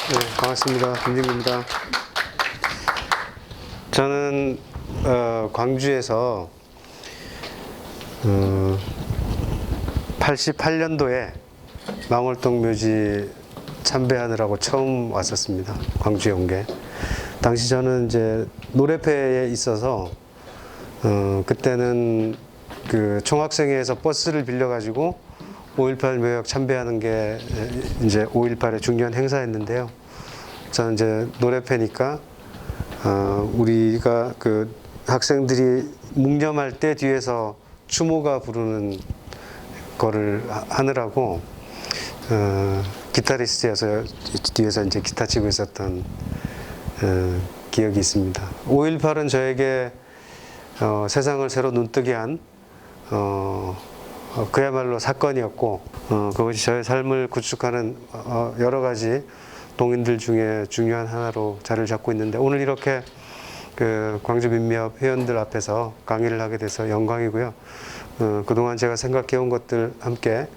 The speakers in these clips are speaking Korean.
네, 반갑습니다. 김진구입니다. 저는 광주에서 88년도에 망월동 묘지 참배하느라고 처음 왔었습니다. 광주에 온 게. 당시 저는 이제 노래패에 있어서 그때는 그 총학생회에서 버스를 빌려가지고 5.18 묘역 참배하는 게 이제 5.18의 중요한 행사였는데요. 저는 이제 노래패니까 우리가 그 학생들이 묵념할 때 뒤에서 추모가 부르는 거를 하느라고 기타리스트여서 뒤에서 이제 기타 치고 있었던 기억이 있습니다. 5.18은 저에게 세상을 새로 눈뜨게 한 그야말로 사건이었고 그것이 저의 삶을 구축하는 여러 가지 동인들 중에 중요한 하나로 자리를 잡고 있는데, 오늘 이렇게 그 광주민미협 회원들 앞에서 강의를 하게 돼서 영광이고요. 그동안 제가 생각해온 것들 함께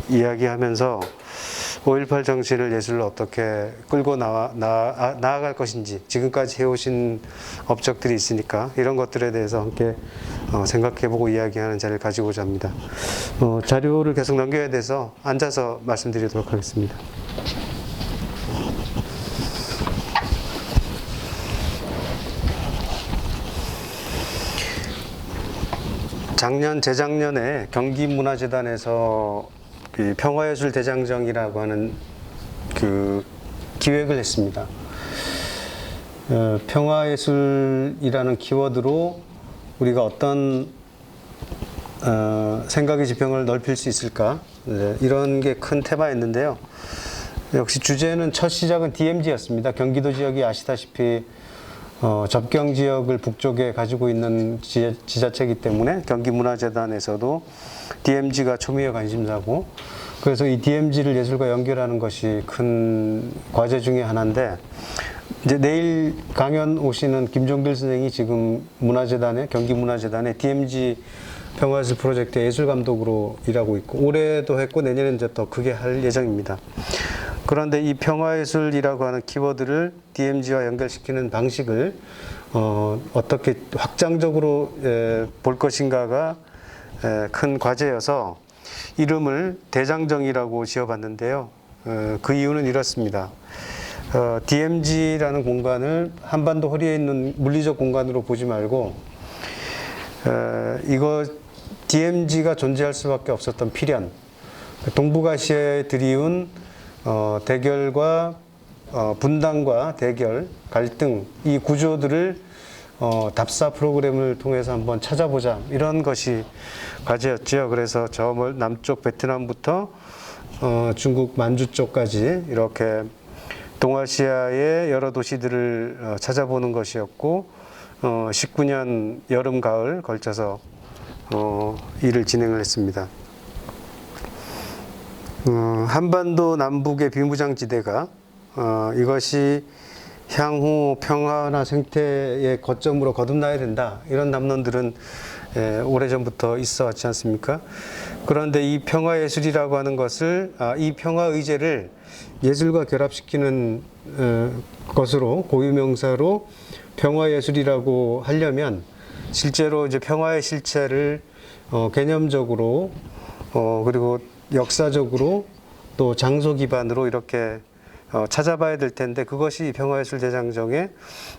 이야기하면서 5.18 정신을 예술로 어떻게 끌고 나아갈 것인지, 지금까지 해오신 업적들이 있으니까 이런 것들에 대해서 함께 생각해보고 이야기하는 자리를 가지고자 합니다. 자료를 계속 넘겨야 돼서 앉아서 말씀드리도록 하겠습니다. 재작년에 경기문화재단에서 그 평화예술대장정이라고 하는 그 기획을 했습니다. 평화예술이라는 키워드로 우리가 어떤 생각의 지평을 넓힐 수 있을까? 이런 게 큰 테마였는데요. 역시 주제는 첫 시작은 DMZ였습니다. 경기도 지역이 아시다시피 접경 지역을 북쪽에 가지고 있는 지자체이기 때문에 경기문화재단에서도 DMZ가 초미의 관심사고, 그래서 이 DMZ를 예술과 연결하는 것이 큰 과제 중에 하나인데, 이제 내일 강연 오시는 김종길 선생이 지금 경기문화재단의 DMZ 평화예술 프로젝트 예술감독으로 일하고 있고, 올해도 했고 내년에는 이제 더 크게 할 예정입니다. 그런데 이 평화예술이라고 하는 키워드를 DMZ와 연결시키는 방식을 어떻게 확장적으로 볼 것인가가 큰 과제여서 이름을 대장정이라고 지어봤는데요. 그 이유는 이렇습니다. DMZ라는 공간을 한반도 허리에 있는 물리적 공간으로 보지 말고, 이거 DMZ가 존재할 수밖에 없었던 필연, 동북아시아에 들이운 대결과 분단과 대결, 갈등, 이 구조들을 답사 프로그램을 통해서 한번 찾아보자, 이런 것이 과제였죠. 그래서 저 남쪽 베트남부터 중국 만주 쪽까지 이렇게 동아시아의 여러 도시들을 찾아보는 것이었고, 19년 여름 가을 걸쳐서 일을 진행을 했습니다. 한반도 남북의 비무장지대가 이것이 향후 평화나 생태의 거점으로 거듭나야 된다, 이런 담론들은 오래전부터 있어 왔지 않습니까? 그런데 이 평화예술이라고 하는 것을, 이 평화의제를 예술과 결합시키는 것으로, 고유명사로 평화예술이라고 하려면 실제로 이제 평화의 실체를 개념적으로 그리고 역사적으로 또 장소 기반으로 이렇게 찾아봐야 될 텐데, 그것이 평화예술대장정의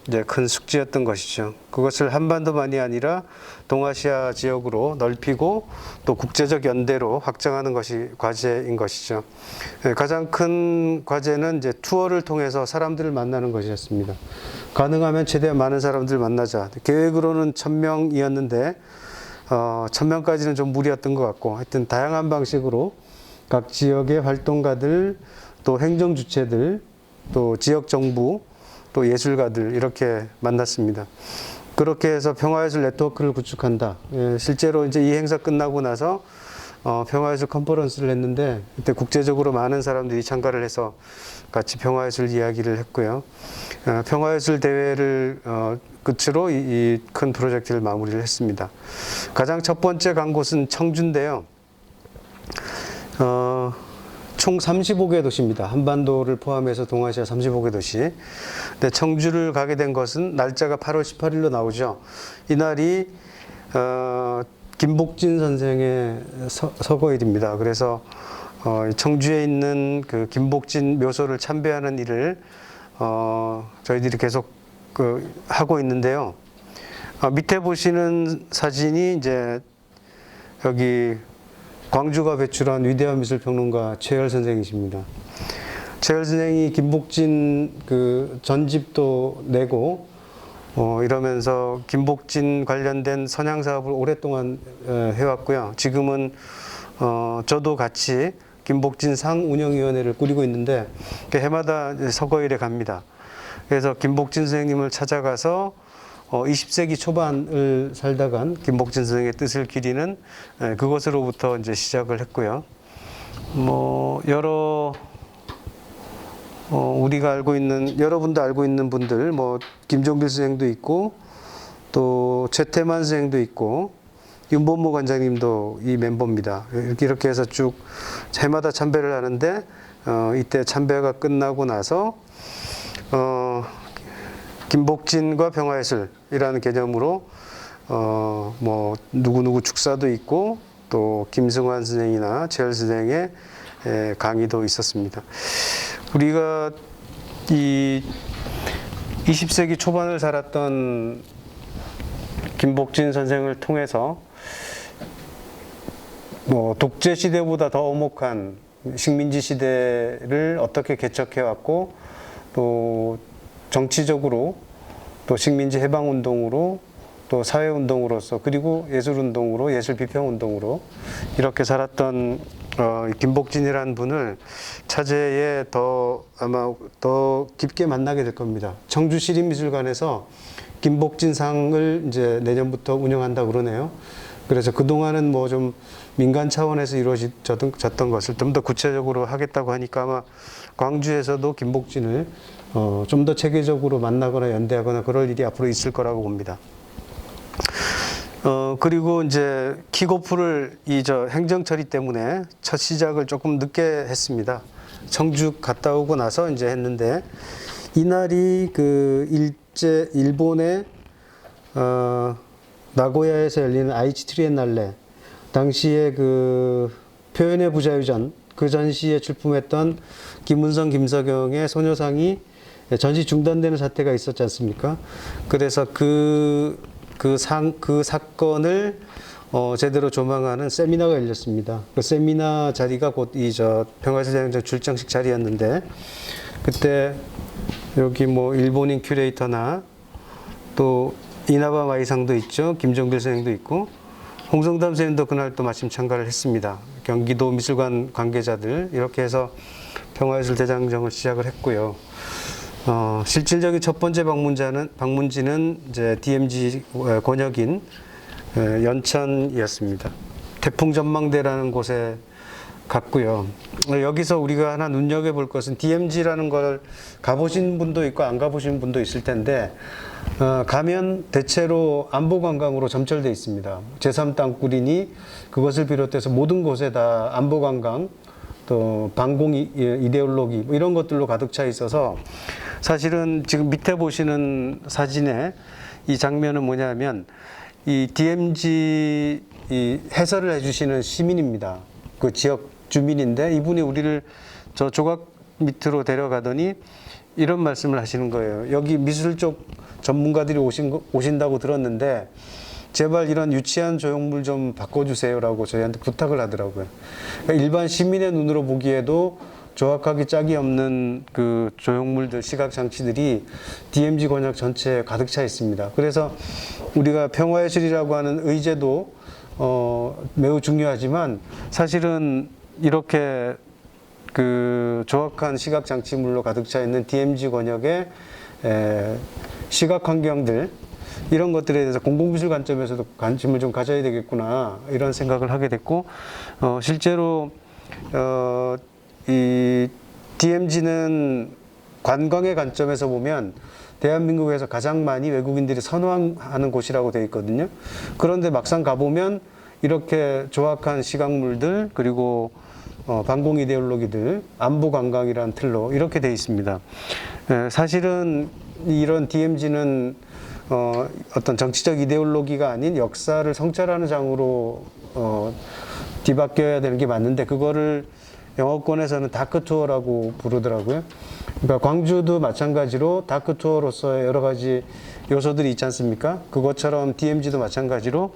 이제 큰 숙제였던 것이죠. 그것을 한반도만이 아니라 동아시아 지역으로 넓히고 또 국제적 연대로 확장하는 것이 과제인 것이죠. 가장 큰 과제는 이제 투어를 통해서 사람들을 만나는 것이었습니다. 가능하면 최대한 많은 사람들을 만나자. 계획으로는 1000명이었는데 1000명까지는 좀 무리였던 것 같고, 하여튼 다양한 방식으로 각 지역의 활동가들, 또 행정 주체들, 또 지역 정부, 또 예술가들, 이렇게 만났습니다. 그렇게 해서 평화예술 네트워크를 구축한다. 실제로 이제 이 행사 끝나고 나서 평화예술 컨퍼런스를 했는데, 그때 국제적으로 많은 사람들이 참가를 해서 같이 평화예술 이야기를 했고요. 평화예술 대회를 끝으로 이 큰 프로젝트를 마무리를 했습니다. 가장 첫 번째 간 곳은 청주인데요. 총 35개 도시입니다. 한반도를 포함해서 동아시아 35개 도시. 근데 청주를 가게 된 것은 날짜가 8월 18일로 나오죠. 이날이 김복진 선생의 서거일입니다. 그래서 청주에 있는 그 김복진 묘소를 참배하는 일을 저희들이 계속 하고 있는데요. 밑에 보시는 사진이 이제 여기 광주가 배출한 위대한 미술평론가 최열 선생이십니다. 최열 선생이 김복진 그 전집도 내고 이러면서 김복진 관련된 선양 사업을 오랫동안 해왔고요. 지금은 저도 같이 김복진 상 운영위원회를 꾸리고 있는데 해마다 서거일에 갑니다. 그래서 김복진 선생님을 찾아가서 20세기 초반을 살다간 김복진 선생의 뜻을 기리는 그것으로부터 이제 시작을 했고요. 뭐 여러 우리가 알고 있는 여러분도 알고 있는 분들 뭐 김종필 선생도 있고 또 최태만 선생도 있고 윤본모 관장님도 이 멤버입니다. 이렇게 해서 쭉 해마다 참배를 하는데 이때 참배가 끝나고 나서 김복진과 평화예술이라는 개념으로 뭐 누구누구 축사도 있고 또 김승환 선생이나 최열 선생의 강의도 있었습니다. 우리가 이 20세기 초반을 살았던 김복진 선생을 통해서 뭐 독재 시대보다 더 엄혹한 식민지 시대를 어떻게 개척해 왔고 또 정치적으로 또 식민지 해방 운동으로 또 사회 운동으로서 그리고 예술 운동으로 예술 비평 운동으로 이렇게 살았던 김복진이라는 분을 차제에 아마 더 깊게 만나게 될 겁니다. 청주 시립미술관에서 김복진 상을 이제 내년부터 운영한다 그러네요. 그래서 그동안은 뭐 좀 민간 차원에서 이루어졌던 것을 좀 더 구체적으로 하겠다고 하니까 아마 광주에서도 김복진을 좀 더 체계적으로 만나거나 연대하거나 그럴 일이 앞으로 있을 거라고 봅니다. 그리고 이제 킥오프를 행정 처리 때문에 첫 시작을 조금 늦게 했습니다. 청주 갔다 오고 나서 이제 했는데 이날이 일본의 나고야에서 열리는 아이치 트리엔날레 당시에 그 표현의 부자유전 그 전시에 출품했던 김은성, 김석영의 소녀상이 전시 중단되는 사태가 있었지 않습니까? 그래서 그 사건을 제대로 조망하는 세미나가 열렸습니다. 그 세미나 자리가 곧 평화예술대장정 출정식 자리였는데 그때 여기 뭐 일본인 큐레이터나 또 이나바 마이상도 있죠. 김정필 선생도 있고 홍성담 선생님도 그날 또 마침 참가를 했습니다. 경기도 미술관 관계자들 이렇게 해서 평화예술대장정을 시작을 했고요. 실질적인 첫 번째 방문지는 이제 DMZ 권역인 연천이었습니다. 태풍전망대라는 곳에 갔고요. 여기서 우리가 하나 눈여겨볼 것은 DMZ라는 걸 가보신 분도 있고 안 가보신 분도 있을 텐데 가면 대체로 안보관광으로 점철되어 있습니다. 제3땅굴이니 그것을 비롯해서 모든 곳에 다 안보관광 또 반공 이데올로기 뭐 이런 것들로 가득 차 있어서 사실은 지금 밑에 보시는 사진에 이 장면은 뭐냐면 이 DMZ 해설을 해주시는 시민입니다. 그 지역 주민인데 이분이 우리를 저 조각 밑으로 데려가더니 이런 말씀을 하시는 거예요. 여기 미술 쪽 전문가들이 오신다고 들었는데 제발 이런 유치한 조형물 좀 바꿔주세요라고 저희한테 부탁을 하더라고요. 그러니까 일반 시민의 눈으로 보기에도 조각하기 짝이 없는 그 조형물들, 시각 장치들이 DMZ 권역 전체에 가득 차 있습니다. 그래서 우리가 평화예술이라고 하는 의제도 매우 중요하지만 사실은 이렇게 그 조악한 시각 장치물로 가득 차 있는 DMZ 권역의 시각 환경들 이런 것들에 대해서 공공미술 관점에서도 관심을 좀 가져야 되겠구나 이런 생각을 하게 됐고 실제로 이 DMZ는 관광의 관점에서 보면 대한민국에서 가장 많이 외국인들이 선호하는 곳이라고 되어 있거든요. 그런데 막상 가보면 이렇게 조악한 시각물들 그리고 반공 이데올로기들, 안보 관광이라는 틀로 이렇게 돼 있습니다. 사실은 이런 DMZ는 어떤 정치적 이데올로기가 아닌 역사를 성찰하는 장으로 뒤바뀌어야 되는 게 맞는데, 그거를 영어권에서는 다크 투어라고 부르더라고요. 그러니까 광주도 마찬가지로 다크 투어로서의 여러 가지 요소들이 있지 않습니까? 그것처럼 DMZ도 마찬가지로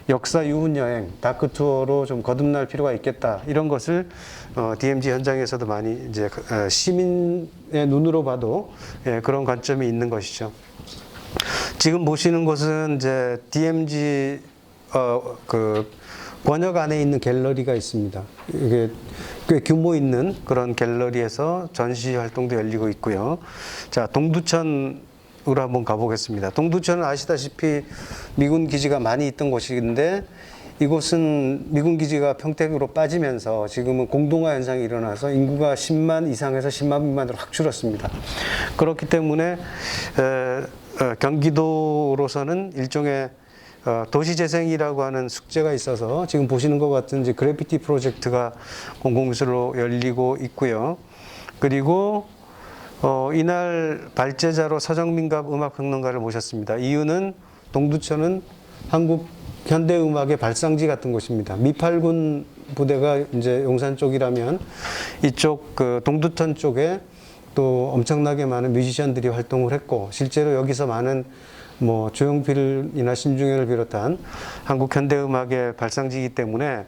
역사 유훈 여행, 다크 투어로 좀 거듭날 필요가 있겠다. 이런 것을 DMZ 현장에서도 많이 이제 시민의 눈으로 봐도 그런 관점이 있는 것이죠. 지금 보시는 곳은 이제 DMZ 그 권역 안에 있는 갤러리가 있습니다. 이게 꽤 규모 있는 그런 갤러리에서 전시 활동도 열리고 있고요. 자, 동두천으로 한번 가보겠습니다. 동두천은 아시다시피 미군 기지가 많이 있던 곳인데, 이곳은 미군 기지가 평택으로 빠지면서 지금은 공동화 현상이 일어나서 인구가 10만 이상에서 10만 미만으로 확 줄었습니다. 그렇기 때문에 경기도로서는 일종의 도시재생이라고 하는 숙제가 있어서 지금 보시는 것 같은 이제 그래피티 프로젝트가 공공미술로 열리고 있고요. 그리고 이날 발제자로 서정민갑 음악평론가를 모셨습니다. 이유는 동두천은 한국 현대음악의 발상지 같은 곳입니다. 미팔군 부대가 이제 용산 쪽이라면 이쪽 그 동두천 쪽에 또 엄청나게 많은 뮤지션들이 활동을 했고, 실제로 여기서 많은 뭐 조용필이나 신중현을 비롯한 한국 현대음악의 발상지이기 때문에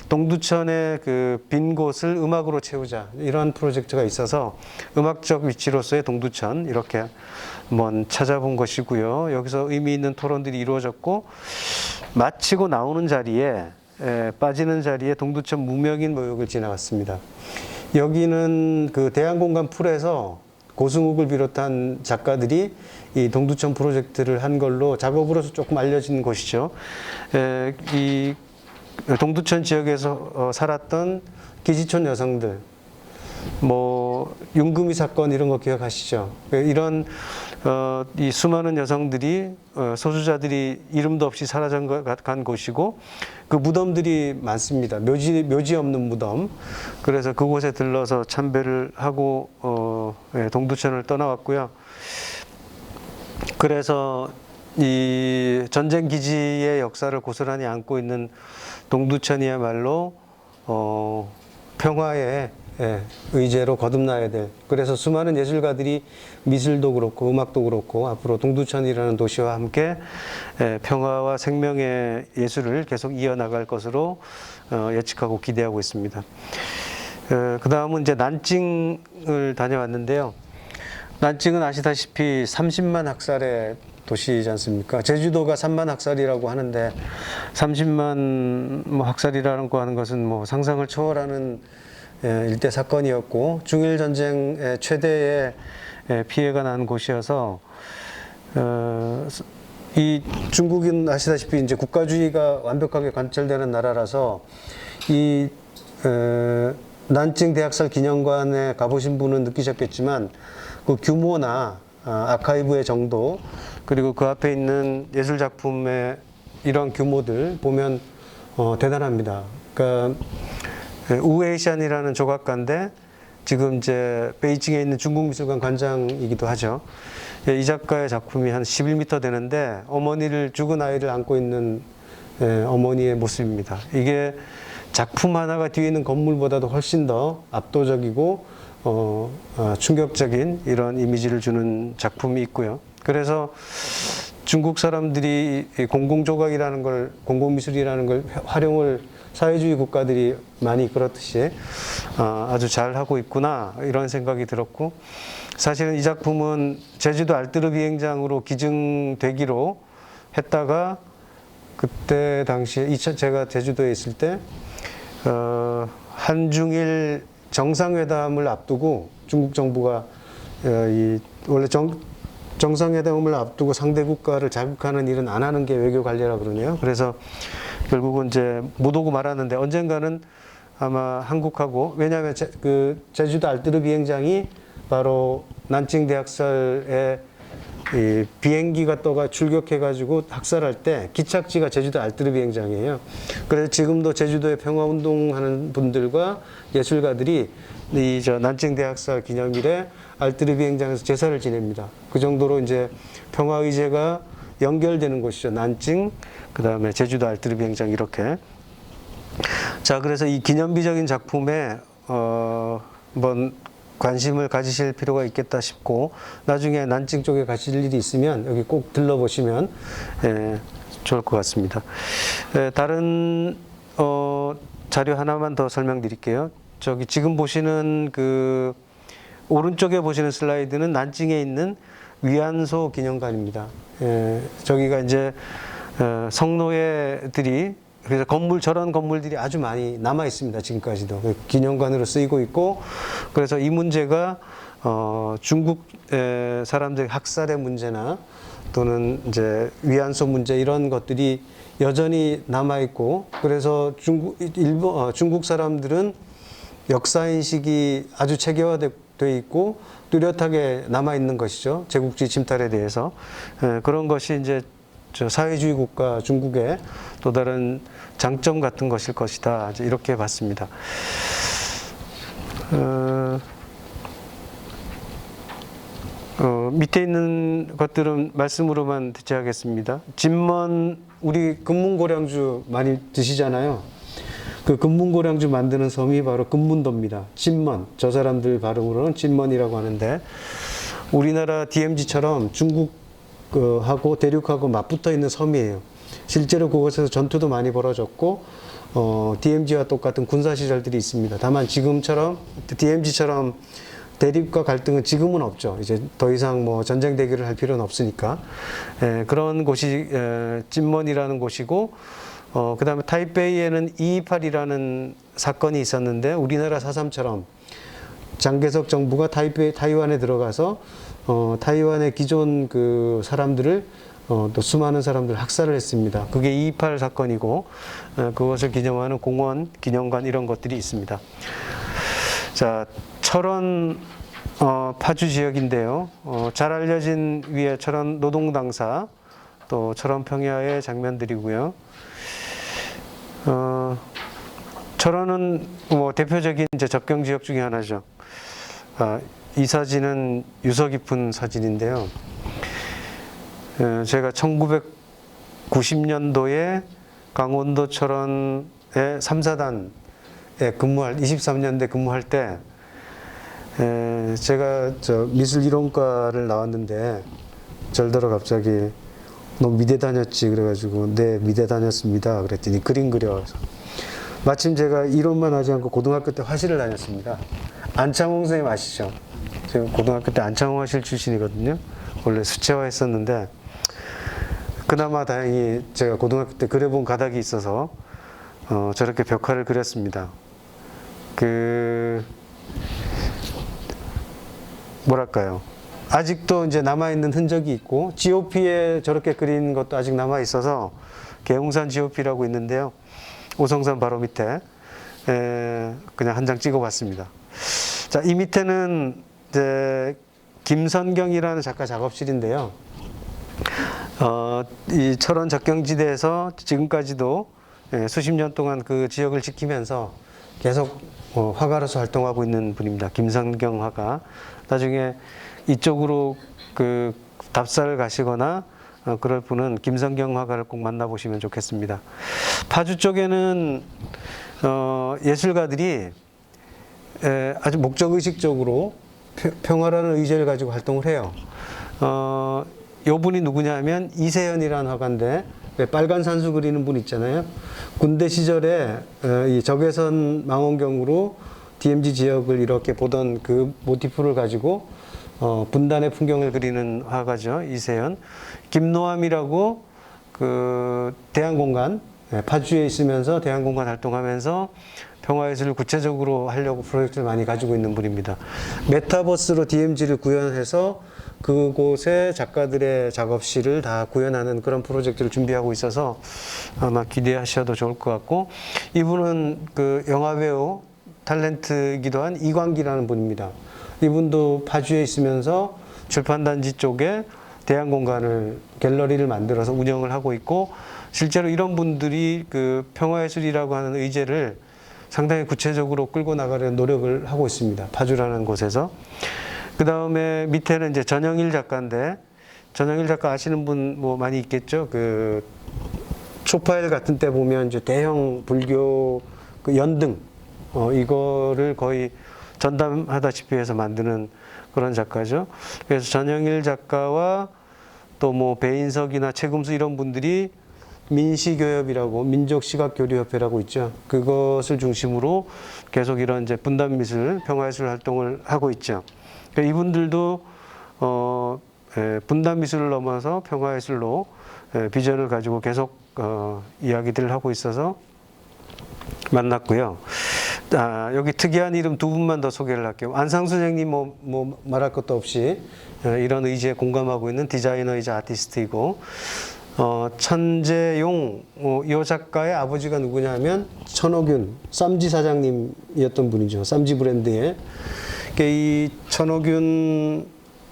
동두천의 그 빈 곳을 음악으로 채우자, 이러한 프로젝트가 있어서 음악적 위치로서의 동두천 이렇게 한번 찾아본 것이고요. 여기서 의미 있는 토론들이 이루어졌고, 마치고 나오는 자리에 빠지는 자리에 동두천 무명인 모욕을 지나갔습니다. 여기는 그 대한공간 풀에서 고승욱을 비롯한 작가들이 이 동두천 프로젝트를 한 걸로 작업으로서 조금 알려진 곳이죠. 이 동두천 지역에서 살았던 기지촌 여성들, 뭐 윤금이 사건 이런 거 기억하시죠? 이런 이 수많은 여성들이 소수자들이 이름도 없이 사라져간 곳이고, 그 무덤들이 많습니다. 묘지 없는 무덤. 그래서 그곳에 들러서 참배를 하고 동두천을 떠나왔고요. 그래서 이 전쟁 기지의 역사를 고스란히 안고 있는 동두천이야말로 평화의 의제로 거듭나야 될, 그래서 수많은 예술가들이 미술도 그렇고 음악도 그렇고 앞으로 동두천이라는 도시와 함께 평화와 생명의 예술을 계속 이어나갈 것으로 예측하고 기대하고 있습니다. 그 다음은 이제 난징을 다녀왔는데요. 난징은 아시다시피 30만 학살의 도시이지 않습니까? 제주도가 3만 학살이라고 하는데 30만 뭐 학살이라는 거 하는 것은 뭐 상상을 초월하는 일대 사건이었고, 중일 전쟁의 최대의 피해가 난 곳이어서 이 중국은 아시다시피 이제 국가주의가 완벽하게 관철되는 나라라서 이 난징 대학살 기념관에 가보신 분은 느끼셨겠지만 그 규모나 아카이브의 정도, 그리고 그 앞에 있는 예술 작품의 이런 규모들 보면 대단합니다. 그러니까 우에이샨이라는 조각가인데 지금 이제 베이징에 있는 중국미술관 관장이기도 하죠. 이 작가의 작품이 한 11m 되는데 어머니를, 죽은 아이를 안고 있는 어머니의 모습입니다. 이게 작품 하나가 뒤에 있는 건물보다도 훨씬 더 압도적이고 충격적인 이런 이미지를 주는 작품이 있고요. 그래서 중국 사람들이 공공조각이라는 걸, 공공미술이라는 걸 활용을 사회주의 국가들이 많이 그렇듯이 아주 잘 하고 있구나, 이런 생각이 들었고, 사실은 이 작품은 제주도 알뜨르 비행장으로 기증되기로 했다가 그때 당시에 제가 제주도에 있을 때 한중일 정상회담을 앞두고 중국 정부가 원래 정상회담을 앞두고 상대 국가를 자극하는 일은 안 하는 게 외교 관례라 그러네요. 그래서 결국은 이제 못 오고 말았는데 언젠가는 아마 한국하고, 왜냐하면 그 제주도 알뜨르 비행장이 바로 난징 대학살의 이 비행기가 떠가 출격해가지고 학살할 때 기착지가 제주도 알뜨르 비행장이에요. 그래서 지금도 제주도에 평화운동하는 분들과 예술가들이 이 난징 대학살 기념일에 알뜨르 비행장에서 제사를 지냅니다. 그 정도로 이제 평화의제가 연결되는 곳이죠. 난징, 그 다음에 제주도 알뜨르 비행장 이렇게. 자, 그래서 이 기념비적인 작품에 한번 관심을 가지실 필요가 있겠다 싶고, 나중에 난징 쪽에 가실 일이 있으면 여기 꼭 들러보시면 좋을 것 같습니다. 다른 자료 하나만 더 설명드릴게요. 저기 지금 보시는 그 오른쪽에 보시는 슬라이드는 난징에 있는 위안소 기념관입니다. 저기가 이제 성노예들이, 그래서 저런 건물들이 아주 많이 남아 있습니다. 지금까지도 기념관으로 쓰이고 있고, 그래서 이 문제가 중국 사람들 학살의 문제나 또는 이제 위안소 문제 이런 것들이 여전히 남아 있고, 그래서 중국 사람들은 역사 인식이 아주 체계화되어 있고 뚜렷하게 남아 있는 것이죠. 제국주의 침탈에 대해서. 그런 것이 이제 사회주의 국가 중국의 또 다른 장점 같은 것일 것이다. 이렇게 봤습니다. 밑에 있는 것들은 말씀으로만 대체하겠습니다. 진먼, 우리 금문고량주 많이 드시잖아요. 그 금문고량주 만드는 섬이 바로 금문도입니다. 진먼, 저 사람들 발음으로는 진먼이라고 하는데, 우리나라 DMZ처럼 중국하고 대륙하고 맞붙어 있는 섬이에요. 실제로 그곳에서 전투도 많이 벌어졌고, DMZ와 똑같은 군사시설들이 있습니다. 다만 지금처럼, DMZ처럼 대립과 갈등은 지금은 없죠. 이제 더 이상 뭐 전쟁 대결을 할 필요는 없으니까. 그런 곳이 진먼이라는 곳이고, 그 다음에 타이베이에는 228이라는 사건이 있었는데, 우리나라 4.3처럼 장개석 정부가 타이완에 들어가서 타이완의 기존 그 사람들을 또 수많은 사람들 학살을 했습니다. 그게 228 사건이고, 그것을 기념하는 공원, 기념관 이런 것들이 있습니다. 자, 철원 파주 지역인데요. 잘 알려진 위에 철원 노동당사, 또 철원 평야의 장면들이고요. 철원은 뭐 대표적인 이제 접경 지역 중에 하나죠. 이 사진은 유서 깊은 사진인데요. 제가 1990년도에 강원도 철원의 3, 4단에 23년대 근무할 때, 제가 미술 이론과를 나왔는데, 절더러 갑자기 너 미대 다녔지? 그래가지고 네, 미대 다녔습니다. 그랬더니 그림 그려. 마침 제가 이론만 하지 않고 고등학교 때 화실을 다녔습니다. 안창홍 선생님 아시죠? 제가 고등학교 때 안창홍 화실 출신이거든요. 원래 수채화 했었는데, 그나마 다행히 제가 고등학교 때 그려본 가닥이 있어서 저렇게 벽화를 그렸습니다. 뭐랄까요, 아직도 이제 남아있는 흔적이 있고, GOP에 저렇게 그린 것도 아직 남아있어서, 계웅산 GOP라고 있는데요. 오성산 바로 밑에, 그냥 한 장 찍어봤습니다. 자, 이 밑에는 이제 김선경이라는 작가 작업실인데요. 이 철원 접경지대에서 지금까지도 수십 년 동안 그 지역을 지키면서 계속 화가로서 활동하고 있는 분입니다. 김선경 화가. 나중에 이쪽으로 그 답사를 가시거나 그럴 분은 김선경 화가를 꼭 만나보시면 좋겠습니다. 파주 쪽에는 예술가들이 아주 목적의식적으로 평화라는 의제를 가지고 활동을 해요. 요 분이 누구냐 하면 이세연이라는 화가인데, 왜 빨간 산수 그리는 분 있잖아요. 군대 시절에 이 적외선 망원경으로 DMZ 지역을 이렇게 보던 그 모티프를 가지고 분단의 풍경을 그리는 화가죠. 이세연. 김노함이라고 그 대한공간, 파주에 있으면서 대한공간 활동하면서 평화예술을 구체적으로 하려고 프로젝트를 많이 가지고 있는 분입니다. 메타버스로 DMZ를 구현해서 그곳에 작가들의 작업실을 다 구현하는 그런 프로젝트를 준비하고 있어서 아마 기대하셔도 좋을 것 같고, 이분은 그 영화배우 탤런트이기도 한 이광기라는 분입니다. 이분도 파주에 있으면서 출판단지 쪽에 대안 공간을 갤러리를 만들어서 운영을 하고 있고 실제로 이런 분들이 그 평화예술이라고 하는 의제를 상당히 구체적으로 끌고 나가려는 노력을 하고 있습니다. 파주라는 곳에서. 그 다음에 밑에는 이제 전영일 작가인데 전영일 작가 아시는 분 뭐 많이 있겠죠. 그 초파일 같은 때 보면 이제 대형 불교 그 연등 이거를 거의 전담하다시피 해서 만드는 그런 작가죠. 그래서 전영일 작가와 또 뭐 배인석이나 최금수 이런 분들이 민시교협이라고 민족시각교류협회라고 있죠. 그것을 중심으로 계속 이런 이제 분단미술, 평화예술 활동을 하고 있죠. 그러니까 이분들도 분단미술을 넘어서 평화예술로 비전을 가지고 계속 이야기들을 하고 있어서 만났고요. 여기 특이한 이름 두 분만 더 소개를 할게요. 안상수 선생님 뭐 말할 것도 없이 이런 의지에 공감하고 있는 디자이너이자 아티스트이고 천재용 이 작가의 아버지가 누구냐면 천호균 쌈지 사장님이었던 분이죠. 쌈지 브랜드의 이 천호균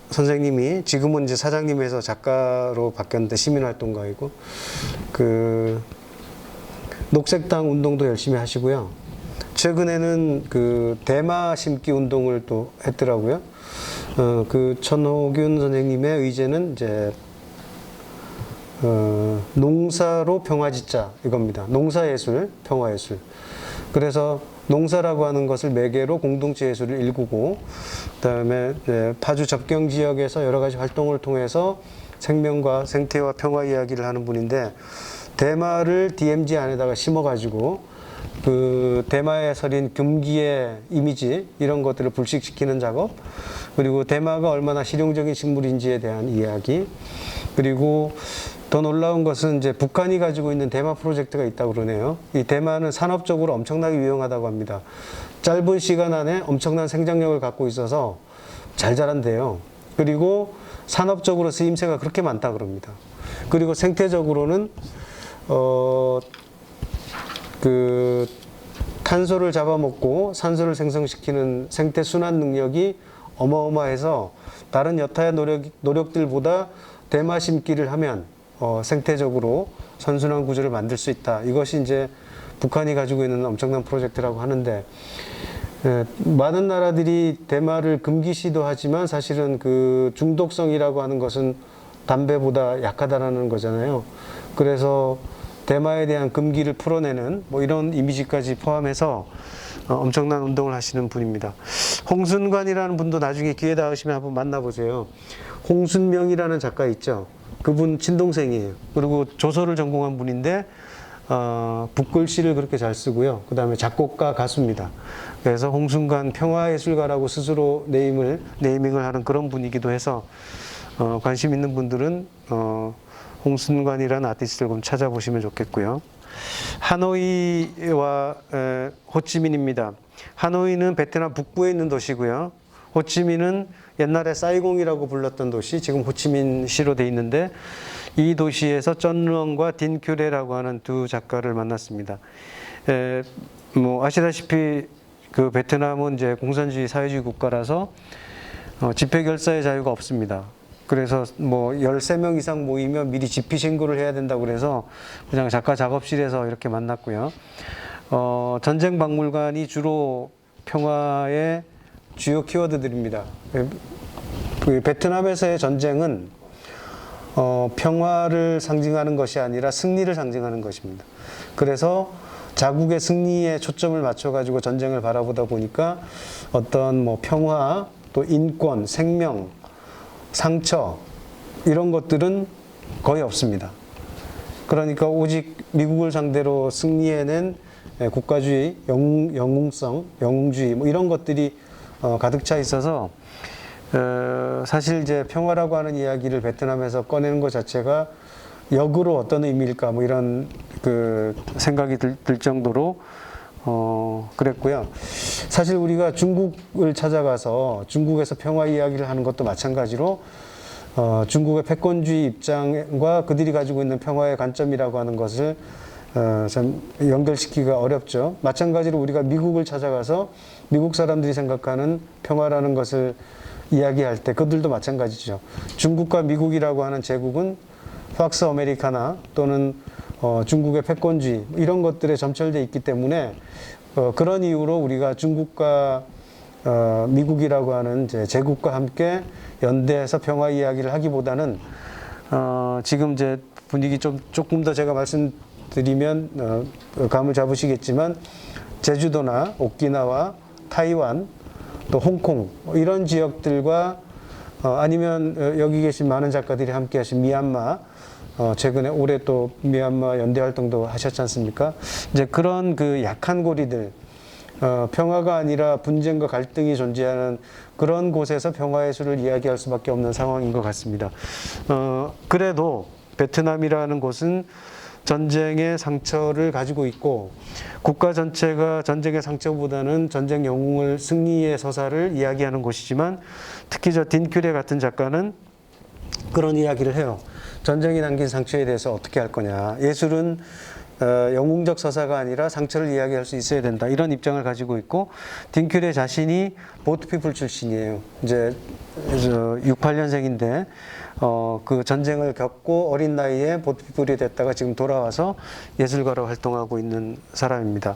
선생님이 지금은 이제 사장님에서 작가로 바뀌었는데 시민활동가이고 그 녹색당 운동도 열심히 하시고요. 최근에는 그 대마 심기 운동을 또 했더라고요. 그 천호균 선생님의 의제는 이제 농사로 평화짓자 이겁니다. 농사예술, 평화예술. 그래서 농사라고 하는 것을 매개로 공동체 예술을 일구고 그다음에 파주 접경 지역에서 여러 가지 활동을 통해서 생명과 생태와 평화 이야기를 하는 분인데 대마를 DMZ 안에다가 심어가지고 그 대마에 서린 금기의 이미지 이런 것들을 불식시키는 작업 그리고 대마가 얼마나 실용적인 식물인지에 대한 이야기 그리고 더 놀라운 것은 이제 북한이 가지고 있는 대마 프로젝트가 있다고 그러네요. 이 대마는 산업적으로 엄청나게 유용하다고 합니다. 짧은 시간 안에 엄청난 생장력을 갖고 있어서 잘 자란대요. 그리고 산업적으로 쓰임새가 그렇게 많다 그럽니다. 그리고 생태적으로는 그 탄소를 잡아먹고 산소를 생성시키는 생태 순환 능력이 어마어마해서 다른 여타의 노력들보다 대마 심기를 하면 생태적으로 선순환 구조를 만들 수 있다. 이것이 이제 북한이 가지고 있는 엄청난 프로젝트라고 하는데 많은 나라들이 대마를 금기 시도하지만 사실은 그 중독성이라고 하는 것은 담배보다 약하다라는 거잖아요. 그래서 대마에 대한 금기를 풀어내는 뭐 이런 이미지까지 포함해서 엄청난 운동을 하시는 분입니다. 홍순관이라는 분도 나중에 기회 닿으시면 한번 만나보세요. 홍순명이라는 작가 있죠. 그분 친동생이에요. 그리고 조서를 전공한 분인데 붓글씨를 그렇게 잘 쓰고요. 그 다음에 작곡가 가수입니다. 그래서 홍순관 평화예술가라고 스스로 네이밍을 하는 그런 분이기도 해서 관심 있는 분들은 홍순관이라는 아티스트를 좀 찾아보시면 좋겠고요. 하노이와 호치민입니다. 하노이는 베트남 북부에 있는 도시고요. 호치민은 옛날에 사이공이라고 불렀던 도시, 지금 호치민시로 돼 있는데 이 도시에서 쩐렁과 딘큐레라고 하는 두 작가를 만났습니다. 뭐 아시다시피 그 베트남은 이제 공산주의 사회주의 국가라서 집회 결사의 자유가 없습니다. 그래서 뭐 13명 이상 모이면 미리 집필 신고를 해야 된다고 그래서 그냥 작가 작업실에서 이렇게 만났고요. 전쟁 박물관이 주로 평화의 주요 키워드들입니다. 베트남에서의 전쟁은 평화를 상징하는 것이 아니라 승리를 상징하는 것입니다. 그래서 자국의 승리에 초점을 맞춰가지고 전쟁을 바라보다 보니까 어떤 뭐 평화, 또 인권, 생명, 상처 이런 것들은 거의 없습니다. 그러니까 오직 미국을 상대로 승리해낸 국가주의, 영웅성, 영웅주의 뭐 이런 것들이 가득 차 있어서 사실 이제 평화라고 하는 이야기를 베트남에서 꺼내는 것 자체가 역으로 어떤 의미일까 뭐 이런 그 생각이 들 정도로 그랬고요. 사실 우리가 중국을 찾아가서 중국에서 평화 이야기를 하는 것도 마찬가지로 중국의 패권주의 입장과 그들이 가지고 있는 평화의 관점이라고 하는 것을 참 연결시키기가 어렵죠. 마찬가지로 우리가 미국을 찾아가서 미국 사람들이 생각하는 평화라는 것을 이야기할 때 그들도 마찬가지죠. 중국과 미국이라고 하는 제국은 팍스 아메리카나 또는 중국의 패권주의 이런 것들에 점철되어 있기 때문에 그런 이유로 우리가 중국과 미국이라고 하는 이제 제국과 함께 연대해서 평화 이야기를 하기보다는 지금 이제 분위기 조금 더 제가 말씀드리면 감을 잡으시겠지만 제주도나 오키나와 타이완 또 홍콩 이런 지역들과 아니면 여기 계신 많은 작가들이 함께 하신 미얀마 최근에 올해 또 미얀마 연대 활동도 하셨지 않습니까? 이제 그런 그 약한 고리들 평화가 아니라 분쟁과 갈등이 존재하는 그런 곳에서 평화예술을 이야기할 수밖에 없는 상황인 것 같습니다. 그래도 베트남이라는 곳은 전쟁의 상처를 가지고 있고 국가 전체가 전쟁의 상처보다는 전쟁 영웅을 승리의 서사를 이야기하는 곳이지만 특히 저 딘큐레 같은 작가는 그런 이야기를 해요. 전쟁이 남긴 상처에 대해서 어떻게 할 거냐. 예술은 영웅적 서사가 아니라 상처를 이야기할 수 있어야 된다. 이런 입장을 가지고 있고 딘큐레 자신이 보트피플 출신이에요. 이제 68년생인데 그 전쟁을 겪고 어린 나이에 보트피플이 됐다가 지금 돌아와서 예술가로 활동하고 있는 사람입니다.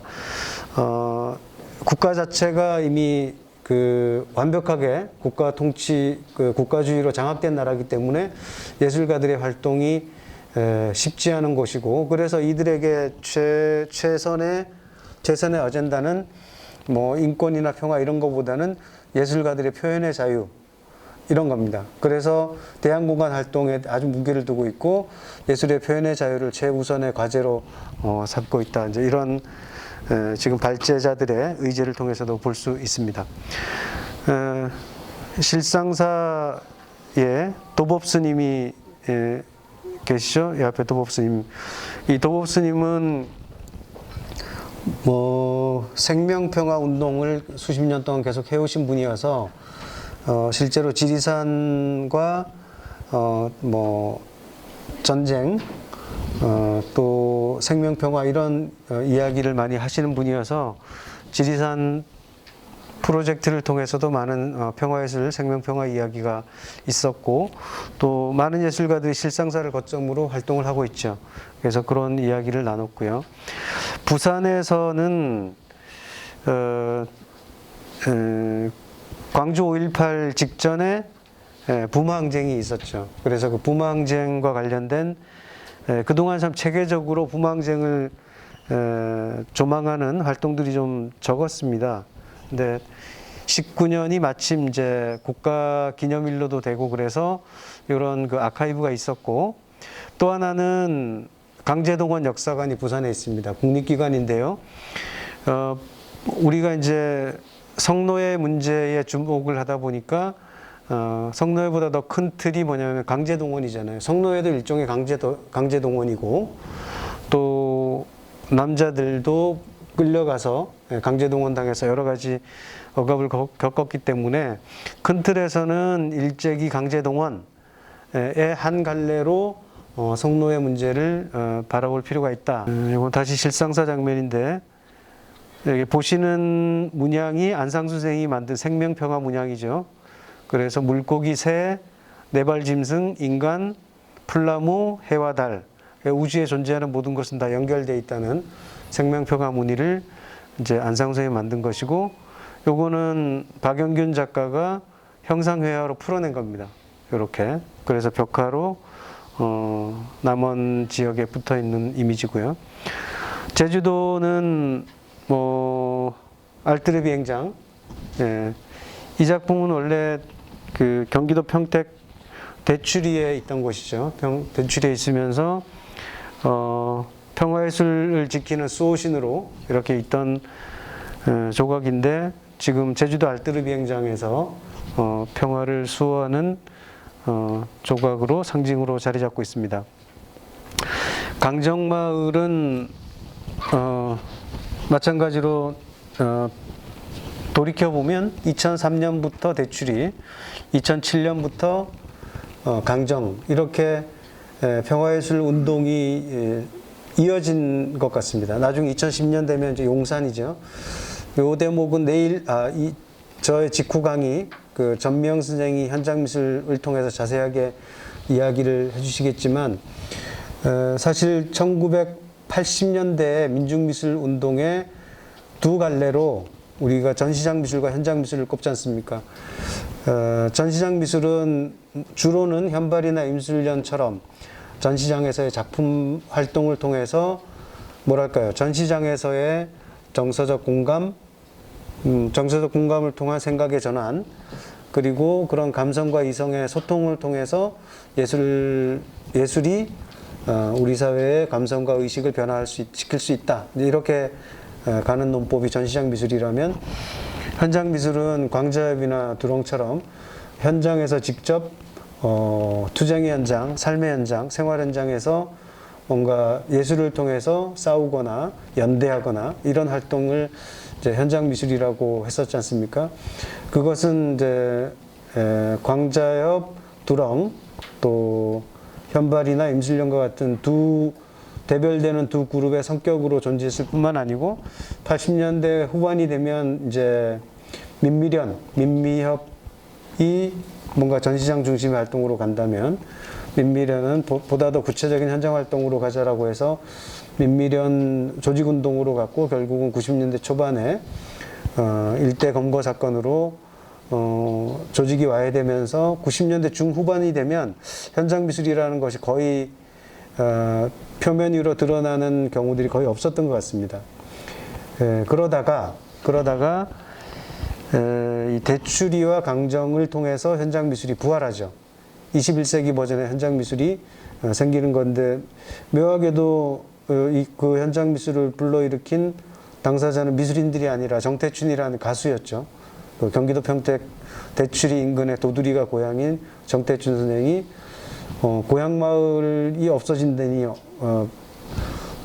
국가 자체가 이미 그 완벽하게 국가 통치, 그 국가주의로 장악된 나라이기 때문에 예술가들의 활동이 쉽지 않은 곳이고 그래서 이들에게 최선의 어젠다는 뭐 인권이나 평화 이런 것보다는 예술가들의 표현의 자유 이런 겁니다. 그래서 대한공간 활동에 아주 무게를 두고 있고 예술의 표현의 자유를 최우선의 과제로 삼고 있다. 이제 이런 지금 발제자들의 의제를 통해서도 볼 수 있습니다. 실상사에 도법스님이 계시죠? 이 앞에 도법스님. 이 도법스님은 뭐 생명평화 운동을 수십 년 동안 계속 해오신 분이어서 실제로 지리산과 뭐 전쟁 또 생명평화 이런 이야기를 많이 하시는 분이어서 지리산 프로젝트를 통해서도 많은 평화예술, 생명평화 이야기가 있었고 또 많은 예술가들이 실상사를 거점으로 활동을 하고 있죠. 그래서 그런 이야기를 나눴고요. 부산에서는 광주 5.18 직전에 부마항쟁이 있었죠. 그래서 그 부마항쟁과 관련된 그동안 참 체계적으로 부마항쟁을 조망하는 활동들이 좀 적었습니다. 근데 19년이 마침 이제 국가 기념일로도 되고 그래서 이런 그 아카이브가 있었고 또 하나는 강제동원 역사관이 부산에 있습니다. 국립기관인데요. 우리가 이제 성노예 문제에 주목을 하다 보니까 성노예보다 더 큰 틀이 뭐냐면 강제동원이잖아요. 성노예도 일종의 강제동원이고 또 남자들도 끌려가서 강제동원 당해서 여러 가지 억압을 겪었기 때문에 큰 틀에서는 일제기 강제동원의 한 갈래로 성노예 문제를 바라볼 필요가 있다. 이건 다시 실상사 장면인데 여기 보시는 문양이 안상 선생이 만든 생명평화 문양이죠. 그래서 물고기, 새, 네발짐승, 인간, 풀나무, 해와 달, 우주에 존재하는 모든 것은 다 연결되어 있다는 생명평화 문의를 이제 안상 선생이 만든 것이고, 요거는 박영균 작가가 형상회화로 풀어낸 겁니다. 이렇게. 그래서 벽화로 남원 지역에 붙어 있는 이미지고요. 제주도는 뭐 알뜨르 비행장. 예. 이 작품은 원래 그 경기도 평택 대추리에 있던 곳이죠. 대추리에 있으면서 평화예술을 지키는 수호신으로 이렇게 있던 조각인데 지금 제주도 알뜨르 비행장에서 평화를 수호하는 조각으로 상징으로 자리 잡고 있습니다. 강정마을은 마찬가지로 돌이켜보면 2003년부터 대추리, 2007년부터 강정 이렇게 평화예술 운동이 이어진 것 같습니다. 나중에 2010년 되면 이제 용산이죠. 요 대목은 내일 저의 직후 강의 그 전미영 선생이 현장미술을 통해서 자세하게 이야기를 해주시겠지만 사실 1980년대 민중미술 운동의 두 갈래로 우리가 전시장 미술과 현장 미술을 꼽지 않습니까? 전시장 미술은 주로는 현발이나 임술련처럼 전시장에서의 작품 활동을 통해서 뭐랄까요? 전시장에서의 정서적 공감을 통한 생각의 전환, 그리고 그런 감성과 이성의 소통을 통해서 예술이 우리 사회의 감성과 의식을 시킬 수 있다. 이렇게 가는 논법이 전시장 미술이라면, 현장 미술은 광자엽이나 두롱처럼 현장에서 직접 투쟁의 현장, 삶의 현장, 생활 현장에서 뭔가 예술을 통해서 싸우거나 연대하거나 이런 활동을 이제 현장 미술이라고 했었지 않습니까? 그것은 이제 광자엽, 두렁, 또 현발이나 임술련과 같은 대별되는 두 그룹의 성격으로 존재했을 뿐만 아니고 80년대 후반이 되면 이제 민미협이 뭔가 전시장 중심의 활동으로 간다면, 민미련은 보다 더 구체적인 현장 활동으로 가자라고 해서 민미련 조직운동으로 갔고, 결국은 90년대 초반에 일대 검거 사건으로 조직이 와해되면서 90년대 중후반이 되면 현장 미술이라는 것이 거의 표면 위로 드러나는 경우들이 거의 없었던 것 같습니다. 그러다가 이 대추리와 강정을 통해서 현장 미술이 부활하죠. 21세기 버전의 현장 미술이 생기는 건데, 묘하게도 그 현장 미술을 불러일으킨 당사자는 미술인들이 아니라 정태춘이라는 가수였죠. 그 경기도 평택 대추리 인근의 도두리가 고향인 정태춘 선생이 고향 마을이 없어진다니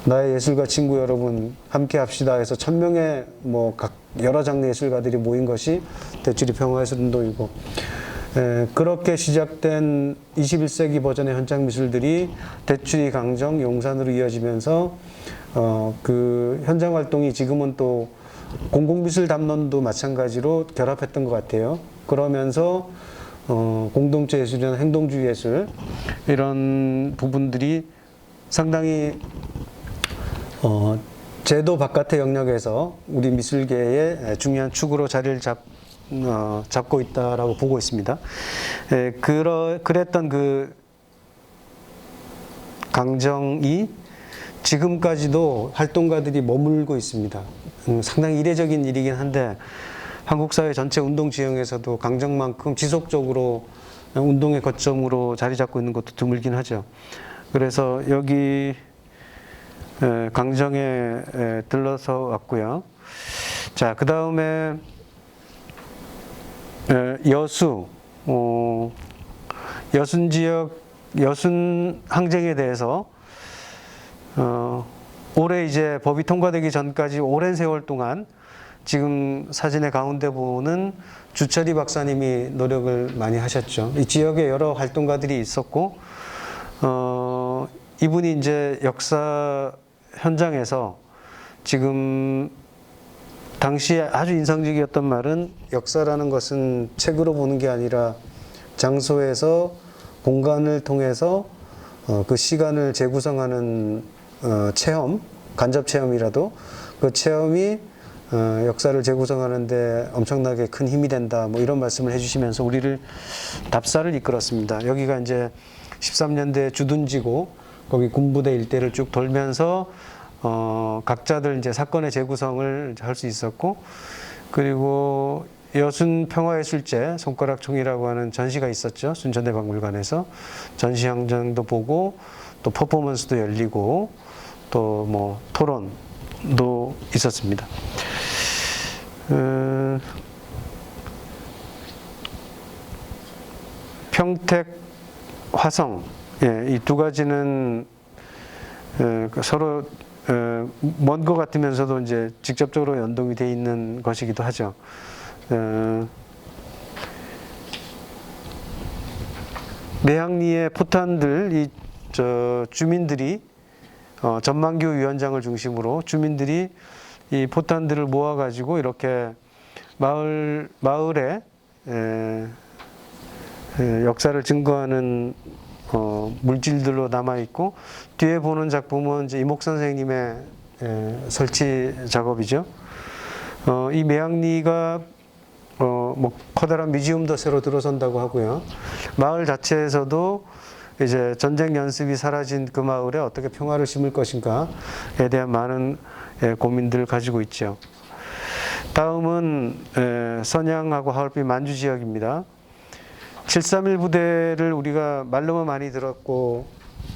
나의 예술가 친구 여러분 함께 합시다 해서 1000명의 각 여러 장르 예술가들이 모인 것이 대추리 평화예술운동이고, 그렇게 시작된 21세기 버전의 현장 미술들이 대추리, 강정, 용산으로 이어지면서 그 현장 활동이 지금은 또 공공미술 담론도 마찬가지로 결합했던 것 같아요. 그러면서 공동체 예술이나 행동주의 예술, 이런 부분들이 상당히 제도 바깥의 영역에서 우리 미술계의 중요한 축으로 자리를 잡고 있다라고 보고 있습니다. 그랬던 그 강정이 지금까지도 활동가들이 머물고 있습니다. 상당히 이례적인 일이긴 한데, 한국 사회 전체 운동 지형에서도 강정만큼 지속적으로 운동의 거점으로 자리 잡고 있는 것도 드물긴 하죠. 그래서 여기 강정에 들러서 왔고요. 자, 그 다음에 여순 지역, 여순 항쟁에 대해서 올해 이제 법이 통과되기 전까지 오랜 세월 동안, 지금 사진의 가운데 보는 주철이 박사님이 노력을 많이 하셨죠. 이 지역에 여러 활동가들이 있었고, 이분이 이제 역사 현장에서 지금 당시에 아주 인상적이었던 말은, 역사라는 것은 책으로 보는 게 아니라 장소에서 공간을 통해서 그 시간을 재구성하는 체험, 간접 체험이라도 그 체험이 역사를 재구성하는데 엄청나게 큰 힘이 된다, 이런 말씀을 해주시면서 우리를 답사를 이끌었습니다. 여기가 이제 13년대 주둔지고, 거기 군부대 일대를 쭉 돌면서 각자들 이제 사건의 재구성을 할 수 있었고, 그리고 여순 평화예술제 손가락총이라고 하는 전시가 있었죠. 순천대박물관에서 전시 현장도 보고, 또 퍼포먼스도 열리고, 또 토론도 있었습니다. 평택, 화성, 이 두 가지는 서로 먼 것 같으면서도 이제 직접적으로 연동이 돼 있는 것이기도 하죠. 매항리의 포탄들, 주민들이 전만규 위원장을 중심으로 주민들이 이 포탄들을 모아가지고 이렇게 마을에 역사를 증거하는 물질들로 남아 있고, 뒤에 보는 작품은 이제 이목 선생님의 설치 작업이죠. 이 매양리가 뭐 커다란 뮤지엄도 새로 들어선다고 하고요. 마을 자체에서도 이제 전쟁 연습이 사라진 그 마을에 어떻게 평화를 심을 것인가에 대한 많은 고민들을 가지고 있죠. 다음은 선양하고 하얼빈 만주 지역입니다. 731 부대를 우리가 말로만 많이 들었고,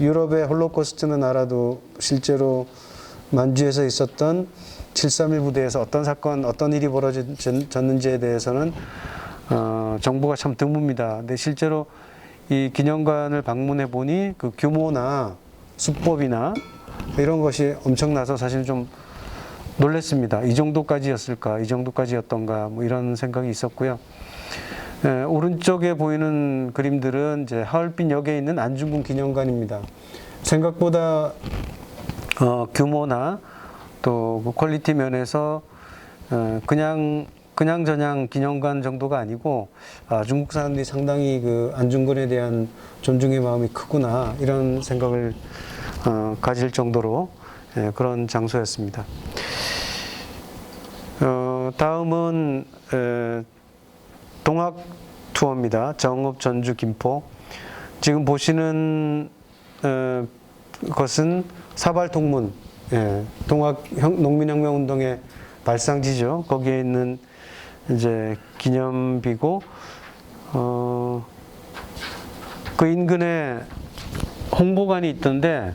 유럽의 홀로코스트는 알아도 실제로 만주에서 있었던 731 부대에서 어떤 사건, 어떤 일이 벌어졌는지에 대해서는 정보가 참 드뭅니다. 근데 실제로 이 기념관을 방문해 보니 그 규모나 수법이나 이런 것이 엄청나서 사실 좀 놀랐습니다. 이 정도까지였을까, 이 정도까지였던가, 뭐 이런 생각이 있었고요. 오른쪽에 보이는 그림들은 이제 하얼빈역에 있는 안중근 기념관입니다. 생각보다 규모나 또 그 퀄리티 면에서 그냥 저냥 기념관 정도가 아니고, 중국 사람들이 상당히 그 안중근에 대한 존중의 마음이 크구나, 이런 생각을 가질 정도로 그런 장소였습니다. 다음은 동학 투어입니다. 정읍, 전주, 김포. 지금 보시는 것은 사발통문, 동학 농민혁명운동의 발상지죠. 거기에 있는 이제 기념비고, 그 인근에 홍보관이 있던데,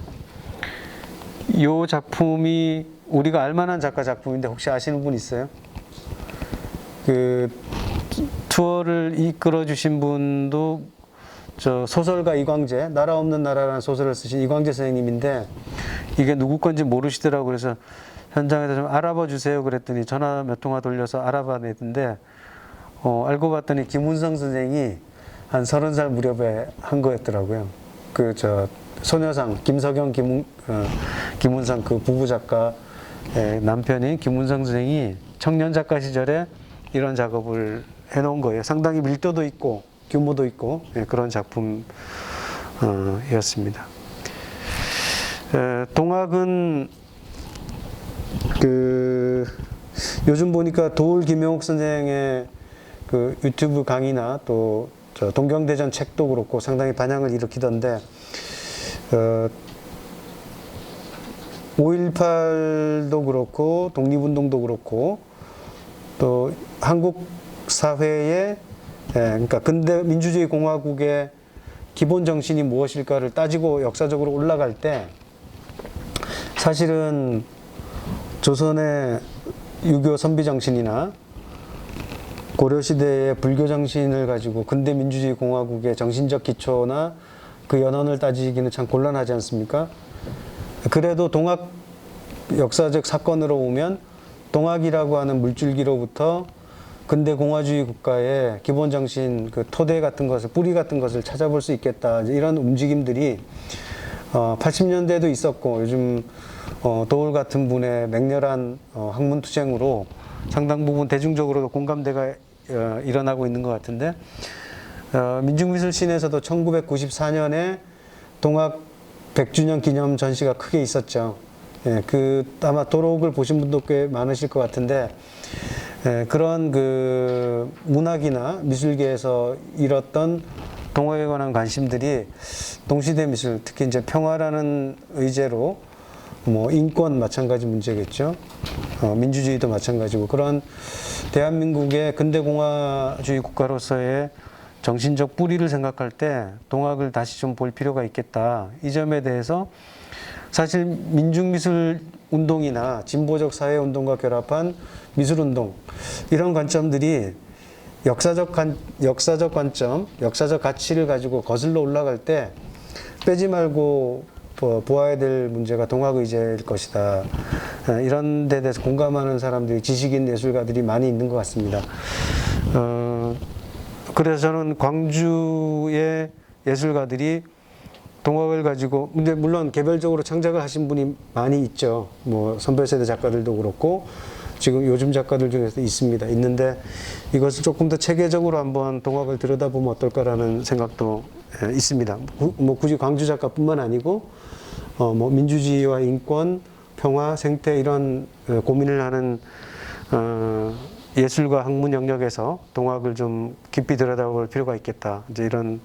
이 작품이 우리가 알만한 작가 작품인데 혹시 아시는 분 있어요? 그 투어를 이끌어 주신 분도 저 소설가 이광재, 나라 없는 나라라는 소설을 쓰신 이광재 선생님인데, 이게 누구 건지 모르시더라고요. 그래서 현장에서 좀 알아봐 주세요 그랬더니 전화 몇 통화 돌려서 알아봐냈는데, 알고 봤더니 김운성 선생이 한 30살 무렵에 한 거였더라고요. 그 소녀상 김석영, 김운성 그 부부 작가 남편인 김운성 선생이 청년 작가 시절에 이런 작업을 해놓은 거예요. 상당히 밀도도 있고 규모도 있고 그런 작품이었습니다. 동학은 그 요즘 보니까 도울 김영옥 선생의 그 유튜브 강의나 또 동경대전 책도 그렇고 상당히 반향을 일으키던데, 5.18도 그렇고 독립운동도 그렇고 또 한국 사회의 그러니까 근대 민주주의 공화국의 기본 정신이 무엇일까를 따지고 역사적으로 올라갈 때, 사실은 조선의 유교 선비 정신이나 고려시대의 불교 정신을 가지고 근대 민주주의 공화국의 정신적 기초나 그 연원을 따지기는 참 곤란하지 않습니까? 그래도 동학 역사적 사건으로 보면 동학이라고 하는 물줄기로부터 근대 공화주의 국가의 기본 정신, 그 토대 같은 것을, 뿌리 같은 것을 찾아볼 수 있겠다, 이런 움직임들이 80년대에도 있었고, 요즘 도울 같은 분의 맹렬한 학문 투쟁으로 상당 부분 대중적으로도 공감대가 일어나고 있는 것 같은데, 민중미술신에서도 1994년에 동학 100주년 기념 전시가 크게 있었죠. 아마 도록을 보신 분도 꽤 많으실 것 같은데, 그런 그 문학이나 미술계에서 잃었던 동학에 관한 관심들이 동시대 미술, 특히 이제 평화라는 의제로, 뭐 인권 마찬가지 문제겠죠. 민주주의도 마찬가지고, 그런 대한민국의 근대공화주의 국가로서의 정신적 뿌리를 생각할 때 동학을 다시 좀 볼 필요가 있겠다. 이 점에 대해서 사실 민중미술 운동이나 진보적 사회운동과 결합한 미술운동, 이런 관점들이 역사적 관점, 역사적 가치를 가지고 거슬러 올라갈 때 빼지 말고 보아야 될 문제가 동학의제일 것이다. 이런 데 대해서 공감하는 사람들이, 지식인 예술가들이 많이 있는 것 같습니다. 그래서 저는 광주의 예술가들이 동학을 가지고, 근데 물론 개별적으로 창작을 하신 분이 많이 있죠. 뭐 선별세대 작가들도 그렇고 지금 요즘 작가들 중에서 있는데 이것을 조금 더 체계적으로 한번 동학을 들여다보면 어떨까라는 생각도 있습니다. 뭐 굳이 광주 작가뿐만 아니고 뭐 민주주의와 인권, 평화, 생태 이런 고민을 하는 예술과 학문 영역에서 동학을 좀 깊이 들여다볼 필요가 있겠다. 이제 이런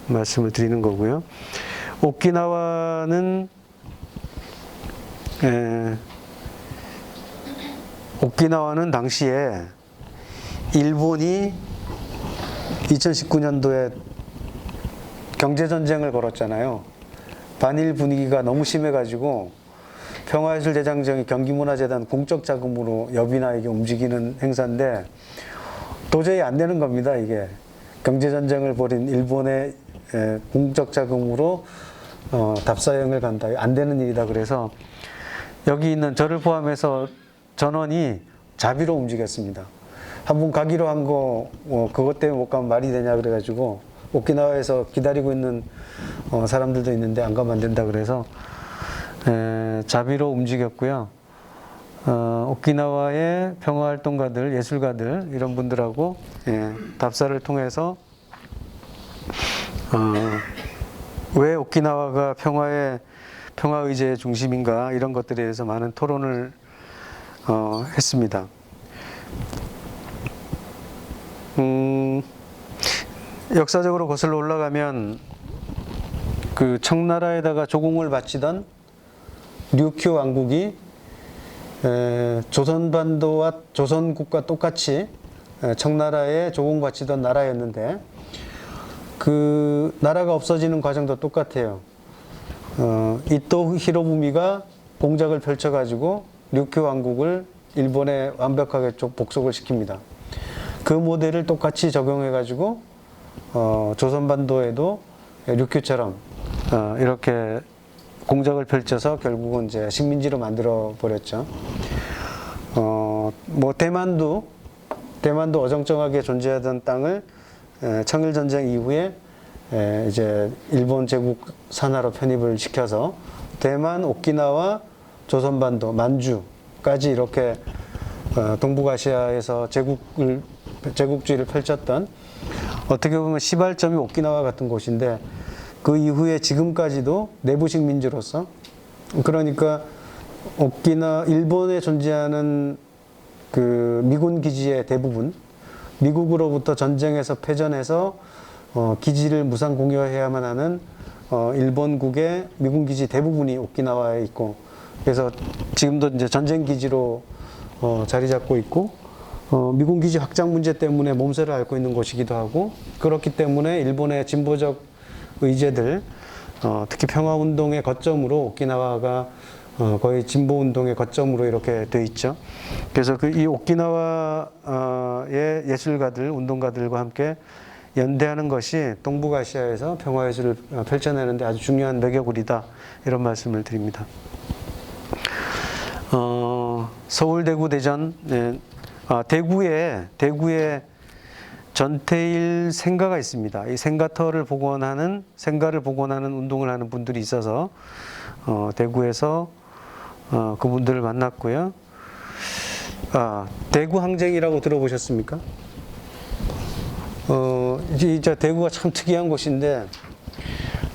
말씀을 드리는 거고요. 오키나와는 당시에 일본이 2019년도에 경제전쟁을 걸었잖아요. 반일 분위기가 너무 심해가지고 평화예술대장정이 경기문화재단 공적 자금으로 여비나에게 움직이는 행사인데 도저히 안 되는 겁니다. 이게 경제전쟁을 벌인 일본의 공적 자금으로 답사여행을 간다. 안 되는 일이다. 그래서 여기 있는 저를 포함해서 전원이 자비로 움직였습니다. 한번 가기로 한 거 그것 때문에 못 가면 말이 되냐 그래가지고 오키나와에서 기다리고 있는 사람들도 있는데 안 가면 안 된다 그래서 자비로 움직였고요. 오키나와의 평화활동가들, 예술가들 이런 분들하고 답사를 통해서 왜 오키나와가 평화의제의 중심인가 이런 것들에 대해서 많은 토론을 했습니다. 역사적으로 거슬러 올라가면 그 청나라에다가 조공을 바치던 류큐 왕국이 조선반도와 조선국과 똑같이 청나라에 조공바치던 나라였는데 그 나라가 없어지는 과정도 똑같아요. 이토 히로부미가 공작을 펼쳐가지고 류큐 왕국을 일본에 완벽하게 복속을 시킵니다. 그 모델을 똑같이 적용해가지고 조선반도에도 류큐처럼 이렇게 공작을 펼쳐서 결국은 이제 식민지로 만들어 버렸죠. 뭐 대만도 어정쩡하게 존재하던 땅을 청일전쟁 이후에 이제 일본 제국 산하로 편입을 시켜서 대만, 오키나와 조선반도, 만주까지 이렇게 동북아시아에서 제국주의를 펼쳤던 어떻게 보면 시발점이 오키나와 같은 곳인데 그 이후에 지금까지도 내부식 민주로서 그러니까 일본에 존재하는 그 미군 기지의 대부분 미국으로부터 전쟁에서 패전해서 기지를 무상 공유해야만 하는 일본국의 미군 기지 대부분이 오키나와에 있고 그래서 지금도 이제 전쟁 기지로 자리 잡고 있고 미군 기지 확장 문제 때문에 몸살을 앓고 있는 곳이기도 하고 그렇기 때문에 일본의 진보적 의제들 특히 평화운동의 거점으로 오키나와가 거의 진보운동의 거점으로 이렇게 돼 있죠. 그래서 이 오키나와의 예술가들, 운동가들과 함께 연대하는 것이 동북아시아에서 평화예술을 펼쳐내는데 아주 중요한 매개구리다 이런 말씀을 드립니다. 서울, 대구, 대전, 대구에 전태일 생가가 있습니다. 이 생가를 복원하는 운동을 하는 분들이 있어서 대구에서 그분들을 만났고요. 대구 항쟁이라고 들어보셨습니까? 이제 대구가 참 특이한 곳인데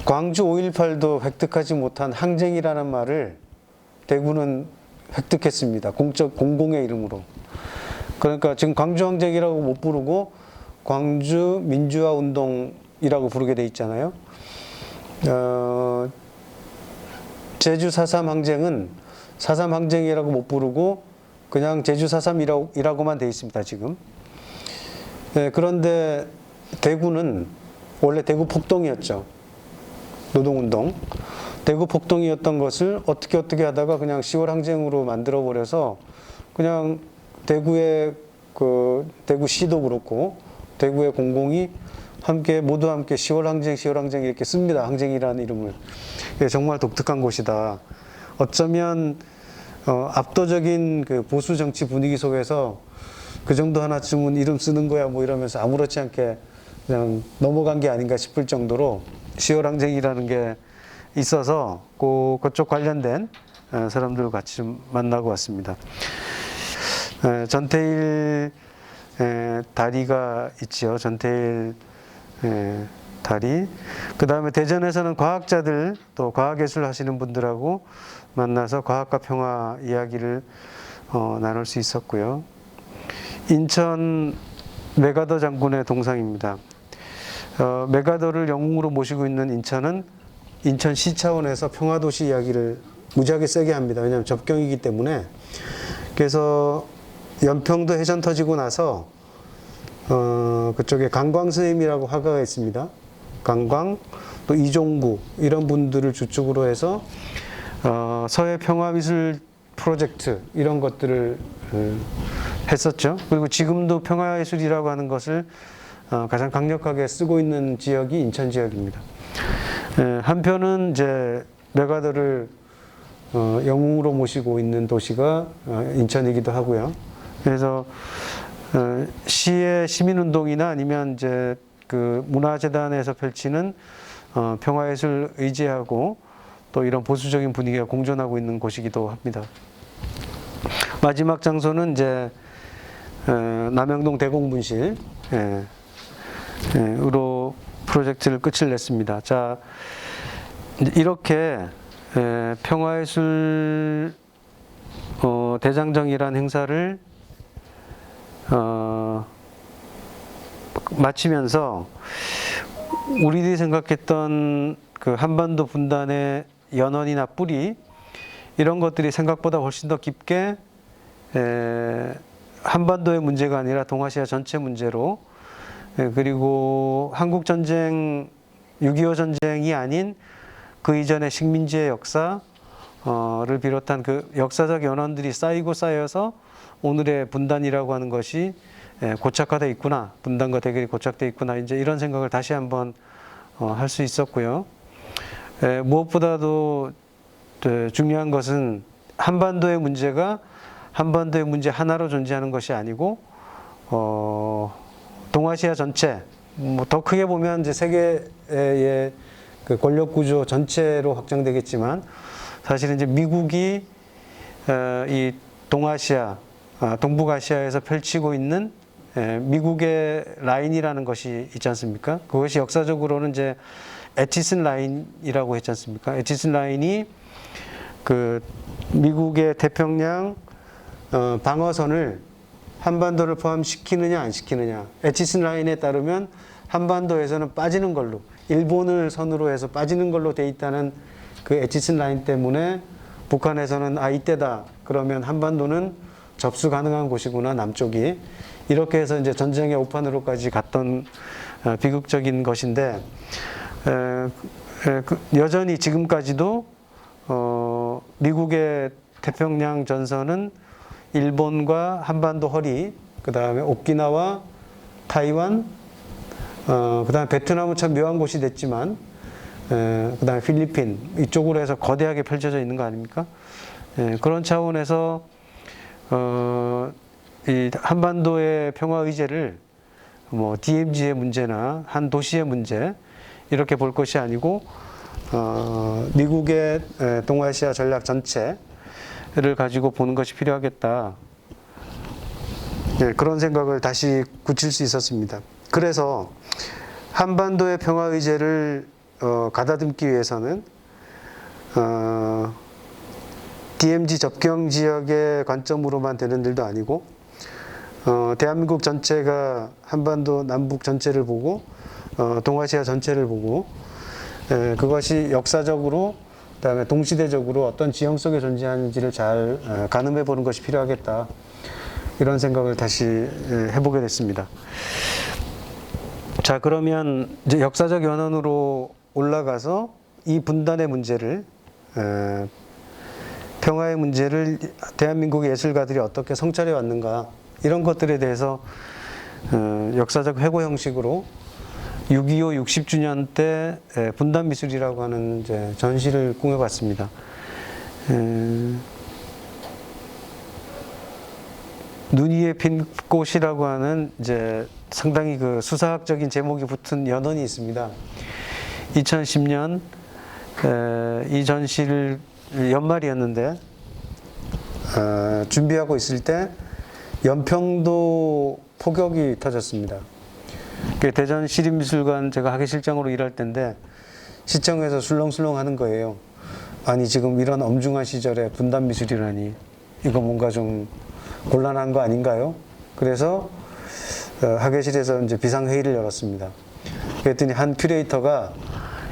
광주 5.18도 획득하지 못한 항쟁이라는 말을 대구는 획득했습니다. 공공의 이름으로. 그러니까 지금 광주 항쟁이라고 못 부르고 광주 민주화 운동이라고 부르게 돼 있잖아요. 제주 4.3 항쟁은 4.3 항쟁이라고 못 부르고 그냥 제주 4.3이라고만 돼 있습니다. 지금. 그런데 대구는 원래 대구 폭동이었죠. 노동운동. 대구 폭동이었던 것을 어떻게 하다가 그냥 10월 항쟁으로 만들어 버려서 그냥 대구의 대구시도 그렇고 대구의 공공이 모두 함께 10월 항쟁 이렇게 씁니다. 항쟁이라는 이름을. 정말 독특한 곳이다. 어쩌면 압도적인 그 보수 정치 분위기 속에서 그 정도 하나쯤은 이름 쓰는 거야 뭐 이러면서 아무렇지 않게 그냥 넘어간 게 아닌가 싶을 정도로 10월 항쟁이라는 게 있어서 그쪽 관련된 사람들과 같이 좀 만나고 왔습니다. 전태일 다리가 있지요. 전태일 다리. 그 다음에 대전에서는 과학자들 또 과학예술 하시는 분들하고 만나서 과학과 평화 이야기를 나눌 수 있었고요. 인천 메가더 장군의 동상입니다. 메가더를 영웅으로 모시고 있는 인천은 인천시 차원에서 평화도시 이야기를 무지하게 세게 합니다. 왜냐하면 접경이기 때문에. 그래서 연평도 해전 터지고 나서 그쪽에 강광 스님이라고 화가가 있습니다. 강광, 또 이종구 이런 분들을 주축으로 해서 서해 평화미술 프로젝트 이런 것들을 했었죠. 그리고 지금도 평화예술이라고 하는 것을 가장 강력하게 쓰고 있는 지역이 인천 지역입니다. 한편은 이제 메가더를 영웅으로 모시고 있는 도시가 인천이기도 하고요. 그래서 시의 시민운동이나 아니면 이제 그 문화재단에서 펼치는 평화예술 의제하고 또 이런 보수적인 분위기가 공존하고 있는 곳이기도 합니다. 마지막 장소는 이제 남영동 대공분실 으로 프로젝트를 끝을 냈습니다. 자, 이렇게 평화예술 대장정이란 행사를 마치면서 우리들이 생각했던 그 한반도 분단의 연원이나 뿌리 이런 것들이 생각보다 훨씬 더 깊게 한반도의 문제가 아니라 동아시아 전체 문제로 그리고 한국전쟁 6.25 전쟁이 아닌 그 이전의 식민지의 역사를 비롯한 그 역사적 연원들이 쌓이고 쌓여서 오늘의 분단이라고 하는 것이 고착화되어 있구나, 분단과 대결이 고착되어 있구나, 이제 이런 생각을 다시 한번 할 수 있었고요. 무엇보다도 중요한 것은 한반도의 문제가 한반도의 문제 하나로 존재하는 것이 아니고 동아시아 전체, 더 크게 보면 이제 세계의 그 권력 구조 전체로 확장되겠지만 사실은 이제 미국이 이 동아시아, 동북아시아에서 펼치고 있는 미국의 라인이라는 것이 있지 않습니까? 그것이 역사적으로는 이제 에치슨 라인이라고 했지 않습니까? 에치슨 라인이 그 미국의 태평양 방어선을 한반도를 포함시키느냐 안 시키느냐. 에치슨 라인에 따르면 한반도에서는 빠지는 걸로, 일본을 선으로 해서 빠지는 걸로 돼 있다는 그 에치슨 라인 때문에 북한에서는 이때다 그러면 한반도는 접수 가능한 곳이구나, 남쪽이. 이렇게 해서 이제 전쟁의 오판으로까지 갔던 비극적인 것인데 여전히 지금까지도 미국의 태평양 전선은 일본과 한반도 허리, 그 다음에 오키나와, 타이완, 그 다음에 베트남은 참 묘한 곳이 됐지만, 그 다음에 필리핀, 이쪽으로 해서 거대하게 펼쳐져 있는 거 아닙니까? 그런 차원에서, 이 한반도의 평화 의제를 뭐 DMZ의 문제나 한 도시의 문제, 이렇게 볼 것이 아니고, 미국의 동아시아 전략 전체를 가지고 보는 것이 필요하겠다. 그런 생각을 다시 굳힐 수 있었습니다. 그래서 한반도의 평화 의제를 가다듬기 위해서는 DMZ 접경 지역의 관점으로만 되는 일도 아니고 대한민국 전체가 한반도 남북 전체를 보고 동아시아 전체를 보고 그것이 역사적으로 그다음에 동시대적으로 어떤 지형 속에 존재하는지를 잘 가늠해 보는 것이 필요하겠다. 이런 생각을 다시 해보게 됐습니다. 자, 그러면 이제 역사적 연원으로 올라가서 이 분단의 문제를 평화의 문제를 대한민국 예술가들이 어떻게 성찰해 왔는가 이런 것들에 대해서 역사적 회고 형식으로 6.25 60주년 때 분단 미술이라고 하는 이제 전시를 꾸며봤습니다. 눈 위에 핀 꽃이라고 하는 이제 상당히 그 수사학적인 제목이 붙은 연원이 있습니다. 2010년 이 전시를 연말이었는데 준비하고 있을 때 연평도 포격이 터졌습니다. 대전 시립미술관 제가 학예실장으로 일할 때인데 시청에서 술렁술렁 하는 거예요. 아니 지금 이런 엄중한 시절에 분단미술이라니 이거 뭔가 좀 곤란한 거 아닌가요? 그래서 학예실에서 이제 비상회의를 열었습니다. 그랬더니 한 큐레이터가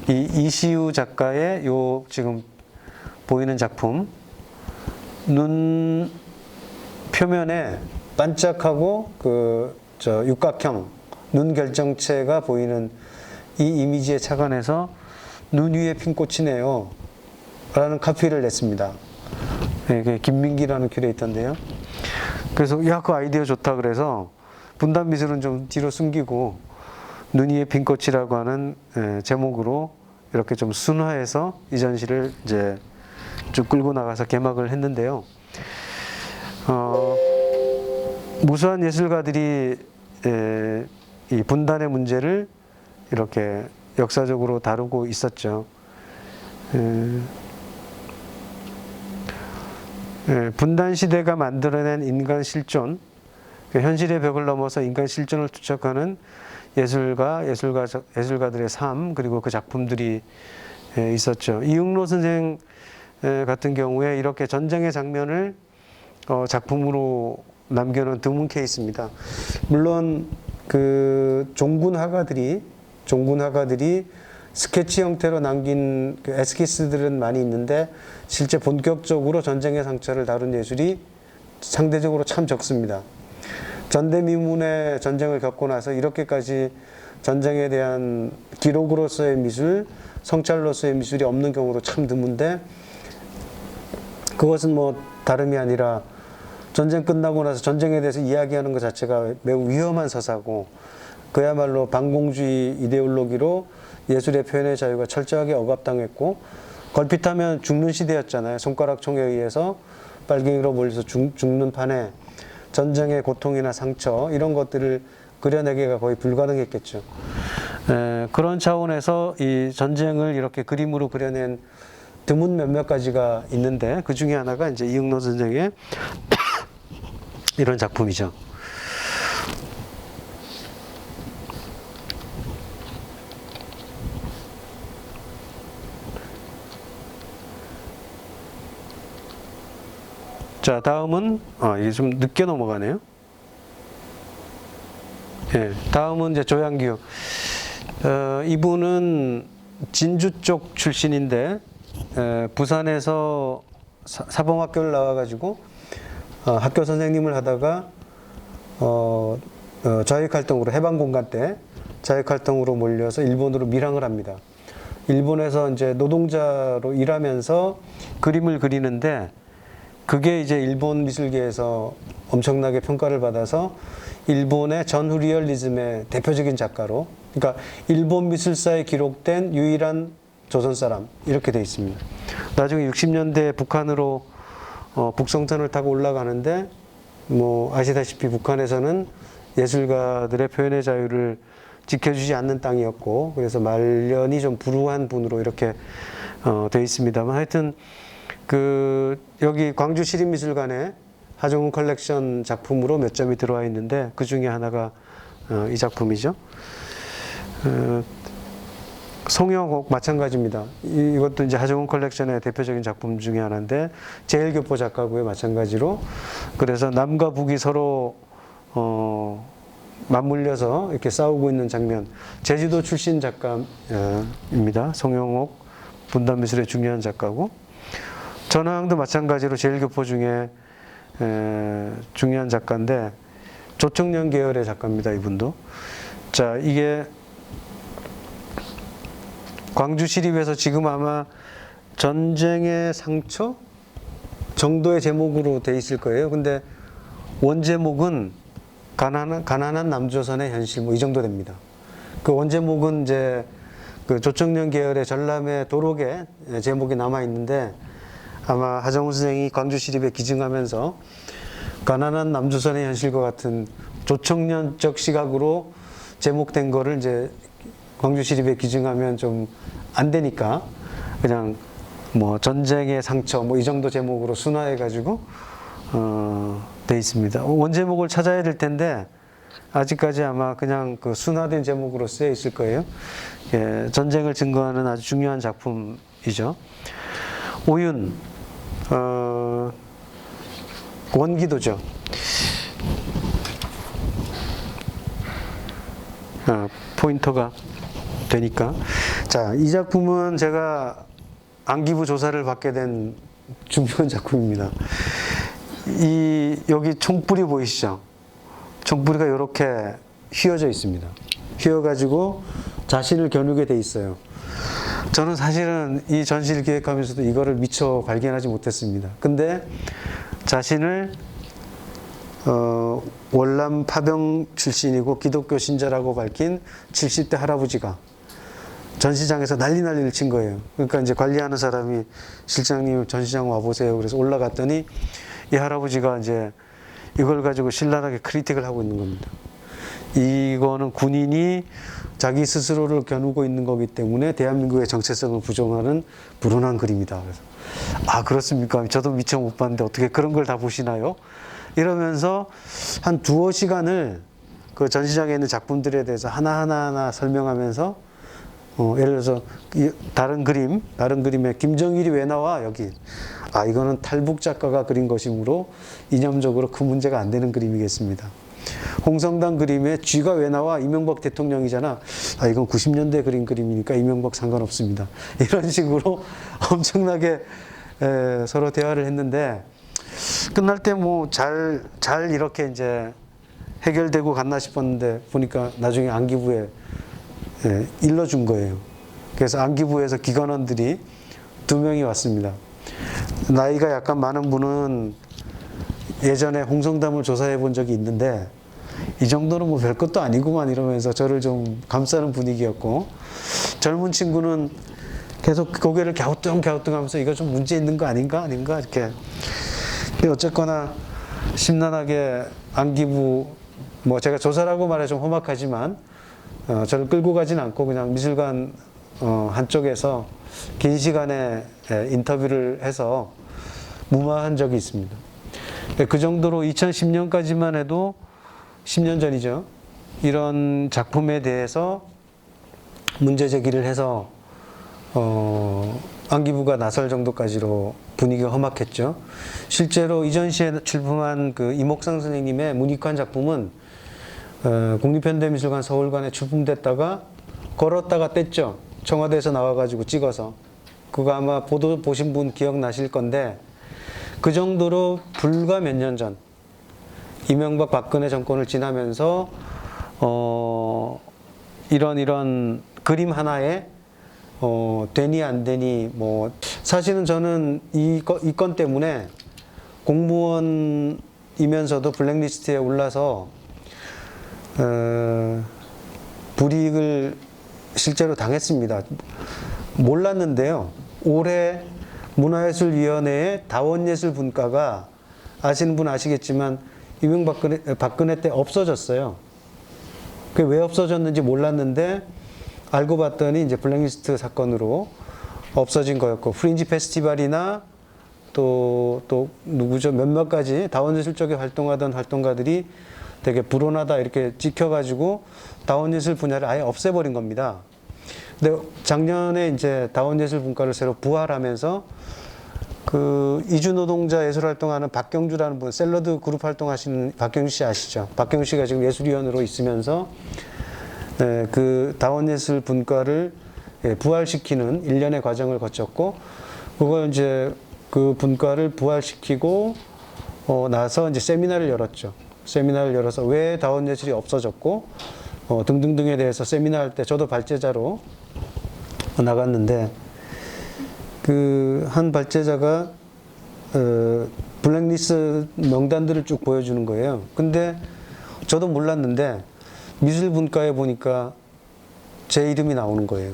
이 이시우 작가의 요 지금 보이는 작품 눈 표면에 반짝하고 육각형 눈 결정체가 보이는 이 이미지에 착안해서 눈 위에 핀 꽃이네요 라는 카피를 냈습니다. 네, 김민기라는 큐레이터인데요. 그래서 야, 그 아이디어 좋다 그래서 분단미술은 좀 뒤로 숨기고 눈 위에 핀 꽃이라고 하는 제목으로 이렇게 좀 순화해서 이 전시를 이제 쭉 끌고 나가서 개막을 했는데요. 무수한 예술가들이 이 분단의 문제를 이렇게 역사적으로 다루고 있었죠. 분단 시대가 만들어낸 인간 실존, 현실의 벽을 넘어서 인간 실존을 투척하는 예술가들의 삶, 그리고 그 작품들이 있었죠. 이응로 선생 같은 경우에 이렇게 전쟁의 장면을 작품으로 남겨놓은 드문 케이스입니다. 물론 그 종군 화가들이 스케치 형태로 남긴 그 에스키스들은 많이 있는데 실제 본격적으로 전쟁의 상처를 다룬 예술이 상대적으로 참 적습니다. 전대미문의 전쟁을 겪고 나서 이렇게까지 전쟁에 대한 기록으로서의 미술, 성찰로서의 미술이 없는 경우도 참 드문데, 그것은 뭐 다름이 아니라 전쟁 끝나고 나서 전쟁에 대해서 이야기하는 것 자체가 매우 위험한 서사고, 그야말로 반공주의 이데올로기로 예술의 표현의 자유가 철저하게 억압당했고, 걸핏하면 죽는 시대였잖아요. 손가락총에 의해서 빨갱이로 몰려서 죽는 판에 전쟁의 고통이나 상처 이런 것들을 그려내기가 거의 불가능했겠죠. 그런 차원에서 이 전쟁을 이렇게 그림으로 그려낸 드문 몇몇 가지가 있는데, 그 중에 하나가 이제 이응로 선생의 이런 작품이죠. 자, 다음은 이게 좀 늦게 넘어가네요. 예, 다음은 이제 조양규. 이분은 진주 쪽 출신인데 부산에서 사범학교를 나와가지고 학교 선생님을 하다가 자익활동으로 해방공간 때 자익활동으로 몰려서 일본으로 밀항을 합니다. 일본에서 이제 노동자로 일하면서 그림을 그리는데, 그게 이제 일본 미술계에서 엄청나게 평가를 받아서 일본의 전후리얼리즘의 대표적인 작가로, 그러니까 일본 미술사에 기록된 유일한 조선 사람 이렇게 돼 있습니다. 나중에 60년대 북한으로 북송선을 타고 올라가는데, 뭐 아시다시피 북한에서는 예술가들의 표현의 자유를 지켜주지 않는 땅이었고, 그래서 말년이 좀 불우한 분으로 이렇게 돼 있습니다만, 하여튼 여기 광주 시립미술관에 하정운 컬렉션 작품으로 몇 점이 들어와 있는데, 그 중에 하나가 이 작품이죠. 송영옥 마찬가지입니다. 이것도 이제 하정운 컬렉션의 대표적인 작품 중에 하나인데, 제일교포 작가고요, 마찬가지로. 그래서 남과 북이 서로 맞물려서 이렇게 싸우고 있는 장면. 제주도 출신 작가입니다. 송영옥 분단미술의 중요한 작가고, 전화항도 마찬가지로 제일교포 중에 중요한 작가인데, 조청년 계열의 작가입니다, 이분도. 자, 이게 광주시립에서 지금 아마 전쟁의 상처 정도의 제목으로 돼 있을 거예요. 근데 원제목은 가난한 남조선의 현실, 뭐 이 정도 됩니다. 그 원제목은 이제 그 조청년 계열의 전람회 도록에 제목이 남아 있는데, 아마 하정우 선생이 광주시립에 기증하면서 가난한 남조선의 현실과 같은 조청년적 시각으로 제목된 거를 이제 광주시립에 기증하면 좀 안 되니까 그냥 뭐 전쟁의 상처 뭐 이 정도 제목으로 순화해가지고 돼 있습니다. 원제목을 찾아야 될 텐데 아직까지 아마 그냥 그 순화된 제목으로 쓰여 있을 거예요. 예, 전쟁을 증거하는 아주 중요한 작품이죠. 오윤, 원기도죠. 포인터가 되니까. 자, 이 작품은 제가 안기부 조사를 받게 된 중요한 작품입니다. 여기 총불이 보이시죠? 총불이가 이렇게 휘어져 있습니다. 휘어가지고 자신을 겨누게 돼 있어요. 저는 사실은 이 전시를 기획하면서도 이거를 미처 발견하지 못했습니다. 근데 자신을 월남 파병 출신이고 기독교 신자라고 밝힌 70대 할아버지가 전시장에서 난리를 친 거예요. 그러니까 이제 관리하는 사람이 실장님 전시장 와보세요. 그래서 올라갔더니 이 할아버지가 이제 이걸 가지고 신랄하게 크리틱을 하고 있는 겁니다. 이거는 군인이 자기 스스로를 겨누고 있는 거기 때문에 대한민국의 정체성을 부정하는 불온한 그림이다. 그래서 아, 그렇습니까? 저도 미처 못 봤는데 어떻게 그런 걸 다 보시나요? 이러면서 한 두어 시간을 그 전시장에 있는 작품들에 대해서 하나하나 설명하면서 예를 들어서 다른 그림에 김정일이 왜 나와? 여기. 아, 이거는 탈북 작가가 그린 것이므로 이념적으로 큰 문제가 안 되는 그림이겠습니다. 홍성당 그림에 쥐가 왜 나와? 이명박 대통령이잖아. 아, 이건 90년대 그린 그림이니까 이명박 상관없습니다. 이런 식으로 엄청나게 서로 대화를 했는데 끝날 때 뭐 잘 이렇게 이제 해결되고 갔나 싶었는데 보니까 나중에 안기부에 일러준 거예요. 그래서 안기부에서 기관원들이 2명이 왔습니다. 나이가 약간 많은 분은 예전에 홍성담을 조사해 본 적이 있는데 이 정도는 뭐 별것도 아니구만 이러면서 저를 좀 감싸는 분위기였고, 젊은 친구는 계속 고개를 갸우뚱하면서 이거 좀 문제 있는 거 아닌가 이렇게. 근데 어쨌거나 심란하게 안기부, 뭐 제가 조사라고 말해 좀 험악하지만 저를 끌고 가진 않고 그냥 미술관 한쪽에서 긴 시간에 인터뷰를 해서 무마한 적이 있습니다. 그 정도로 2010년까지만 해도 10년 전이죠. 이런 작품에 대해서 문제 제기를 해서 안기부가 나설 정도까지로 분위기가 험악했죠. 실제로 이전 시에 출품한 그 이목상 선생님의 문익환 작품은 국립현대미술관 서울관에 출품됐다가 걸었다가 뗐죠. 청와대에서 나와가지고 찍어서. 그거 아마 보도 보신 분 기억나실 건데 그 정도로 불과 몇 년 전 이명박 박근혜 정권을 지나면서 이런 그림 하나에 되니 안 되니 뭐 사실은 저는 이 건 때문에 공무원이면서도 블랙리스트에 올라서 불이익을 실제로 당했습니다. 몰랐는데요. 올해 문화예술위원회의 다원예술 분과가 아시는 분 아시겠지만 박근혜 때 없어졌어요. 그게 왜 없어졌는지 몰랐는데 알고 봤더니 이제 블랙리스트 사건으로 없어진 거였고, 프린지 페스티벌이나 또 누구죠? 몇몇 가지 다원예술 쪽에 활동하던 활동가들이 되게 불온하다 이렇게 찍혀가지고 다원예술 분야를 아예 없애버린 겁니다. 근데 작년에 이제 다원예술 분과를 새로 부활하면서 그 이주노동자 예술활동하는 박경주라는 분, 샐러드 그룹 활동하시는 박경주 씨 아시죠? 박경주 씨가 지금 예술위원으로 있으면서 그 다원예술 분과를 부활시키는 일련의 과정을 거쳤고, 그걸 이제 그 분과를 부활시키고 나서 이제 세미나를 열었죠. 세미나를 열어서 왜 다원예술이 없어졌고 등등등에 대해서 세미나 할 때 저도 발제자로 나갔는데, 그 한 발제자가 블랙리스트 명단들을 쭉 보여주는 거예요. 근데 저도 몰랐는데 미술분과에 보니까 제 이름이 나오는 거예요.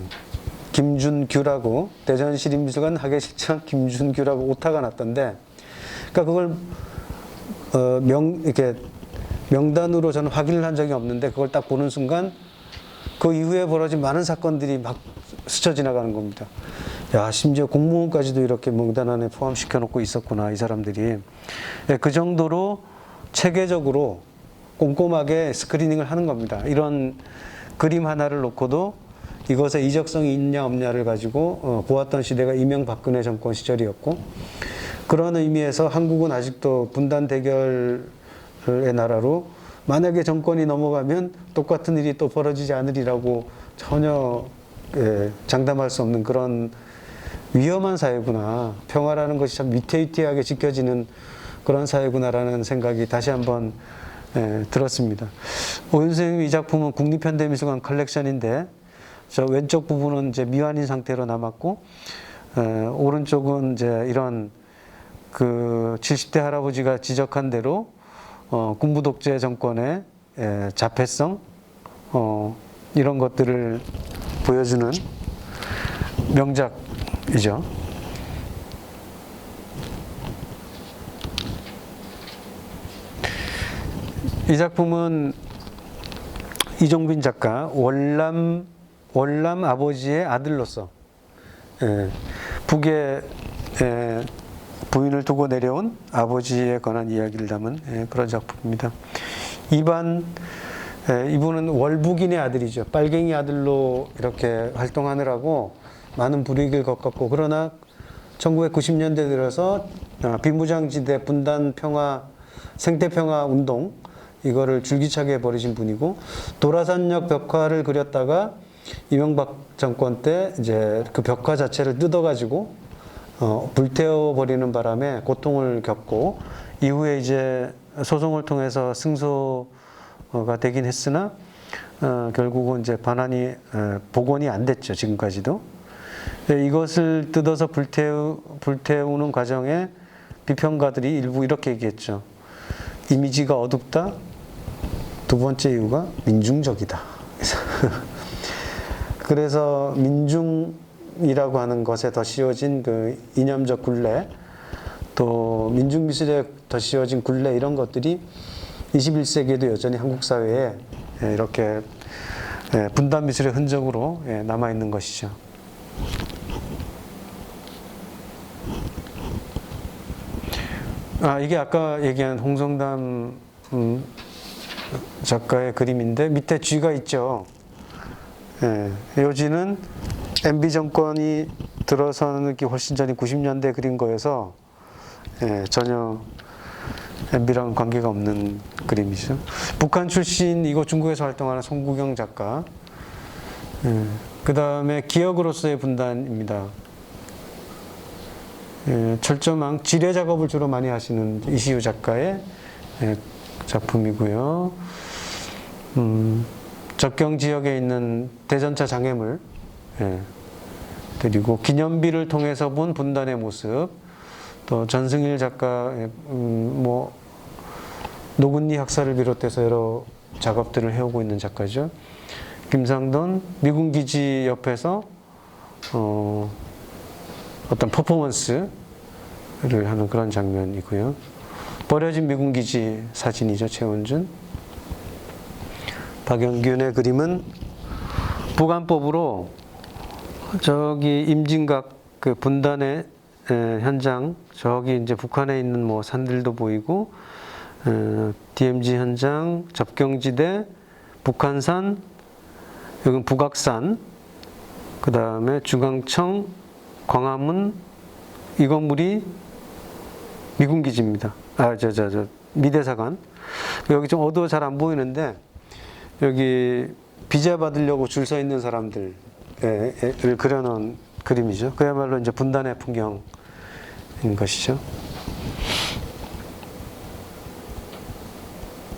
김준규라고, 대전시립미술관 학예실장 김준규라고 오타가 났던데, 그러니까 그걸 이렇게 명단으로 저는 확인을 한 적이 없는데 그걸 딱 보는 순간 그 이후에 벌어진 많은 사건들이 막 스쳐 지나가는 겁니다. 야, 심지어 공무원까지도 이렇게 명단 안에 포함시켜 놓고 있었구나, 이 사람들이. 그 정도로 체계적으로 꼼꼼하게 스크리닝을 하는 겁니다. 이런 그림 하나를 놓고도 이것에 이적성이 있냐 없냐를 가지고 보았던 시대가 이명박근혜 정권 시절이었고, 그런 의미에서 한국은 아직도 분단 대결의 나라로 만약에 정권이 넘어가면 똑같은 일이 또 벌어지지 않으리라고 전혀 장담할 수 없는 그런 위험한 사회구나. 평화라는 것이 참 위태위태하게 지켜지는 그런 사회구나라는 생각이 다시 한번 들었습니다. 오윤수 선생님 이 작품은 국립현대미술관 컬렉션인데, 저 왼쪽 부분은 이제 미완인 상태로 남았고, 오른쪽은 이제 이런 그 70대 할아버지가 지적한 대로 군부 독재 정권의 자폐성 이런 것들을 보여주는 명작이죠. 이 작품은 이종빈 작가 월남 아버지의 아들로서 북에 부인을 두고 내려온 아버지에 관한 이야기를 담은 그런 작품입니다. 이분은 월북인의 아들이죠. 빨갱이 아들로 이렇게 활동하느라고 많은 불이익을 겪었고, 그러나 1990년대 들어서 비무장지대 분단 평화, 생태평화 운동, 이거를 줄기차게 벌이신 분이고, 도라산역 벽화를 그렸다가 이명박 정권 때 이제 그 벽화 자체를 뜯어가지고 불태워 버리는 바람에 고통을 겪고, 이후에 이제 소송을 통해서 승소가 되긴 했으나 결국은 이제 반환이 복원이 안 됐죠, 지금까지도. 이것을 뜯어서 불태우는 과정에 비평가들이 일부 이렇게 얘기했죠. 이미지가 어둡다. 두 번째 이유가 민중적이다. 그래서 민중이라고 하는 것에 더 씌워진 그 이념적 굴레, 또 민중미술에 더 씌워진 굴레, 이런 것들이 21세기에도 여전히 한국 사회에 이렇게 분단미술의 흔적으로 남아있는 것이죠. 이게 아까 얘기한 홍성담 작가의 그림인데, 밑에 쥐가 있죠. 요 쥐는 MB 정권이 들어서는 게 훨씬 전인 90년대 그린 거여서 전혀 MB랑 관계가 없는 그림이죠. 북한 출신, 이거 중국에서 활동하는 송구경 작가. 그 다음에 기억으로서의 분단입니다. 철조망, 지뢰 작업을 주로 많이 하시는 이시우 작가의 작품이고요. 접경 지역에 있는 대전차 장애물, 그리고 기념비를 통해서 본 분단의 모습, 또 전승일 작가의 노근리 학사를 비롯해서 여러 작업들을 해오고 있는 작가죠. 김상돈, 미군 기지 옆에서 어떤 퍼포먼스를 하는 그런 장면이고요. 버려진 미군 기지 사진이죠, 최원준. 박영균의 그림은 부관법으로 저기 임진각 그 분단의 현장, 저기 이제 북한에 있는 뭐 산들도 보이고, DMZ 현장, 접경지대, 북한산, 여기는 북악산, 그 다음에 중앙청, 광화문, 이 건물이 미군기지입니다. 미대사관. 여기 좀 어두워 잘 안 보이는데, 여기 비자 받으려고 줄 서 있는 사람들을 그려놓은 그림이죠. 그야말로 이제 분단의 풍경인 것이죠.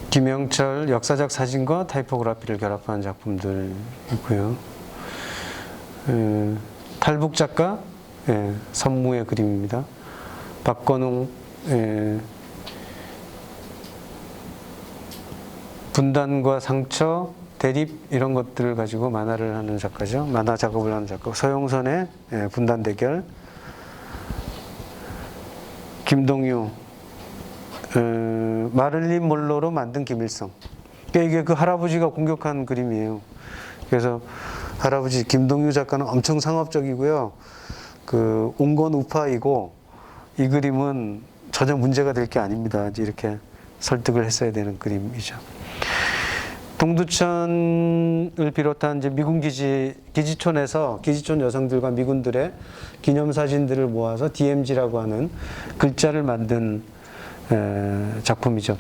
김영철 역사적 사진과 타이포그라피를 결합한 작품들이고요. 탈북 작가 선무의 그림입니다. 박건웅 분단과 상처, 대립 이런 것들을 가지고 만화를 하는 작가죠. 만화 작업을 하는 작가. 서용선의 분단 대결. 김동유, 마를린 몰로로 만든 김일성. 이게 그 할아버지가 공격한 그림이에요. 그래서 할아버지 김동유 작가는 엄청 상업적이고요. 그 온건 우파이고, 이 그림은 전혀 문제가 될 게 아닙니다. 이제 이렇게 설득을 했어야 되는 그림이죠. 동두천을 비롯한 이제 미군 기지촌에서 기지촌 여성들과 미군들의 기념사진들을 모아서 DMG라고 하는 글자를 만든 작품이죠.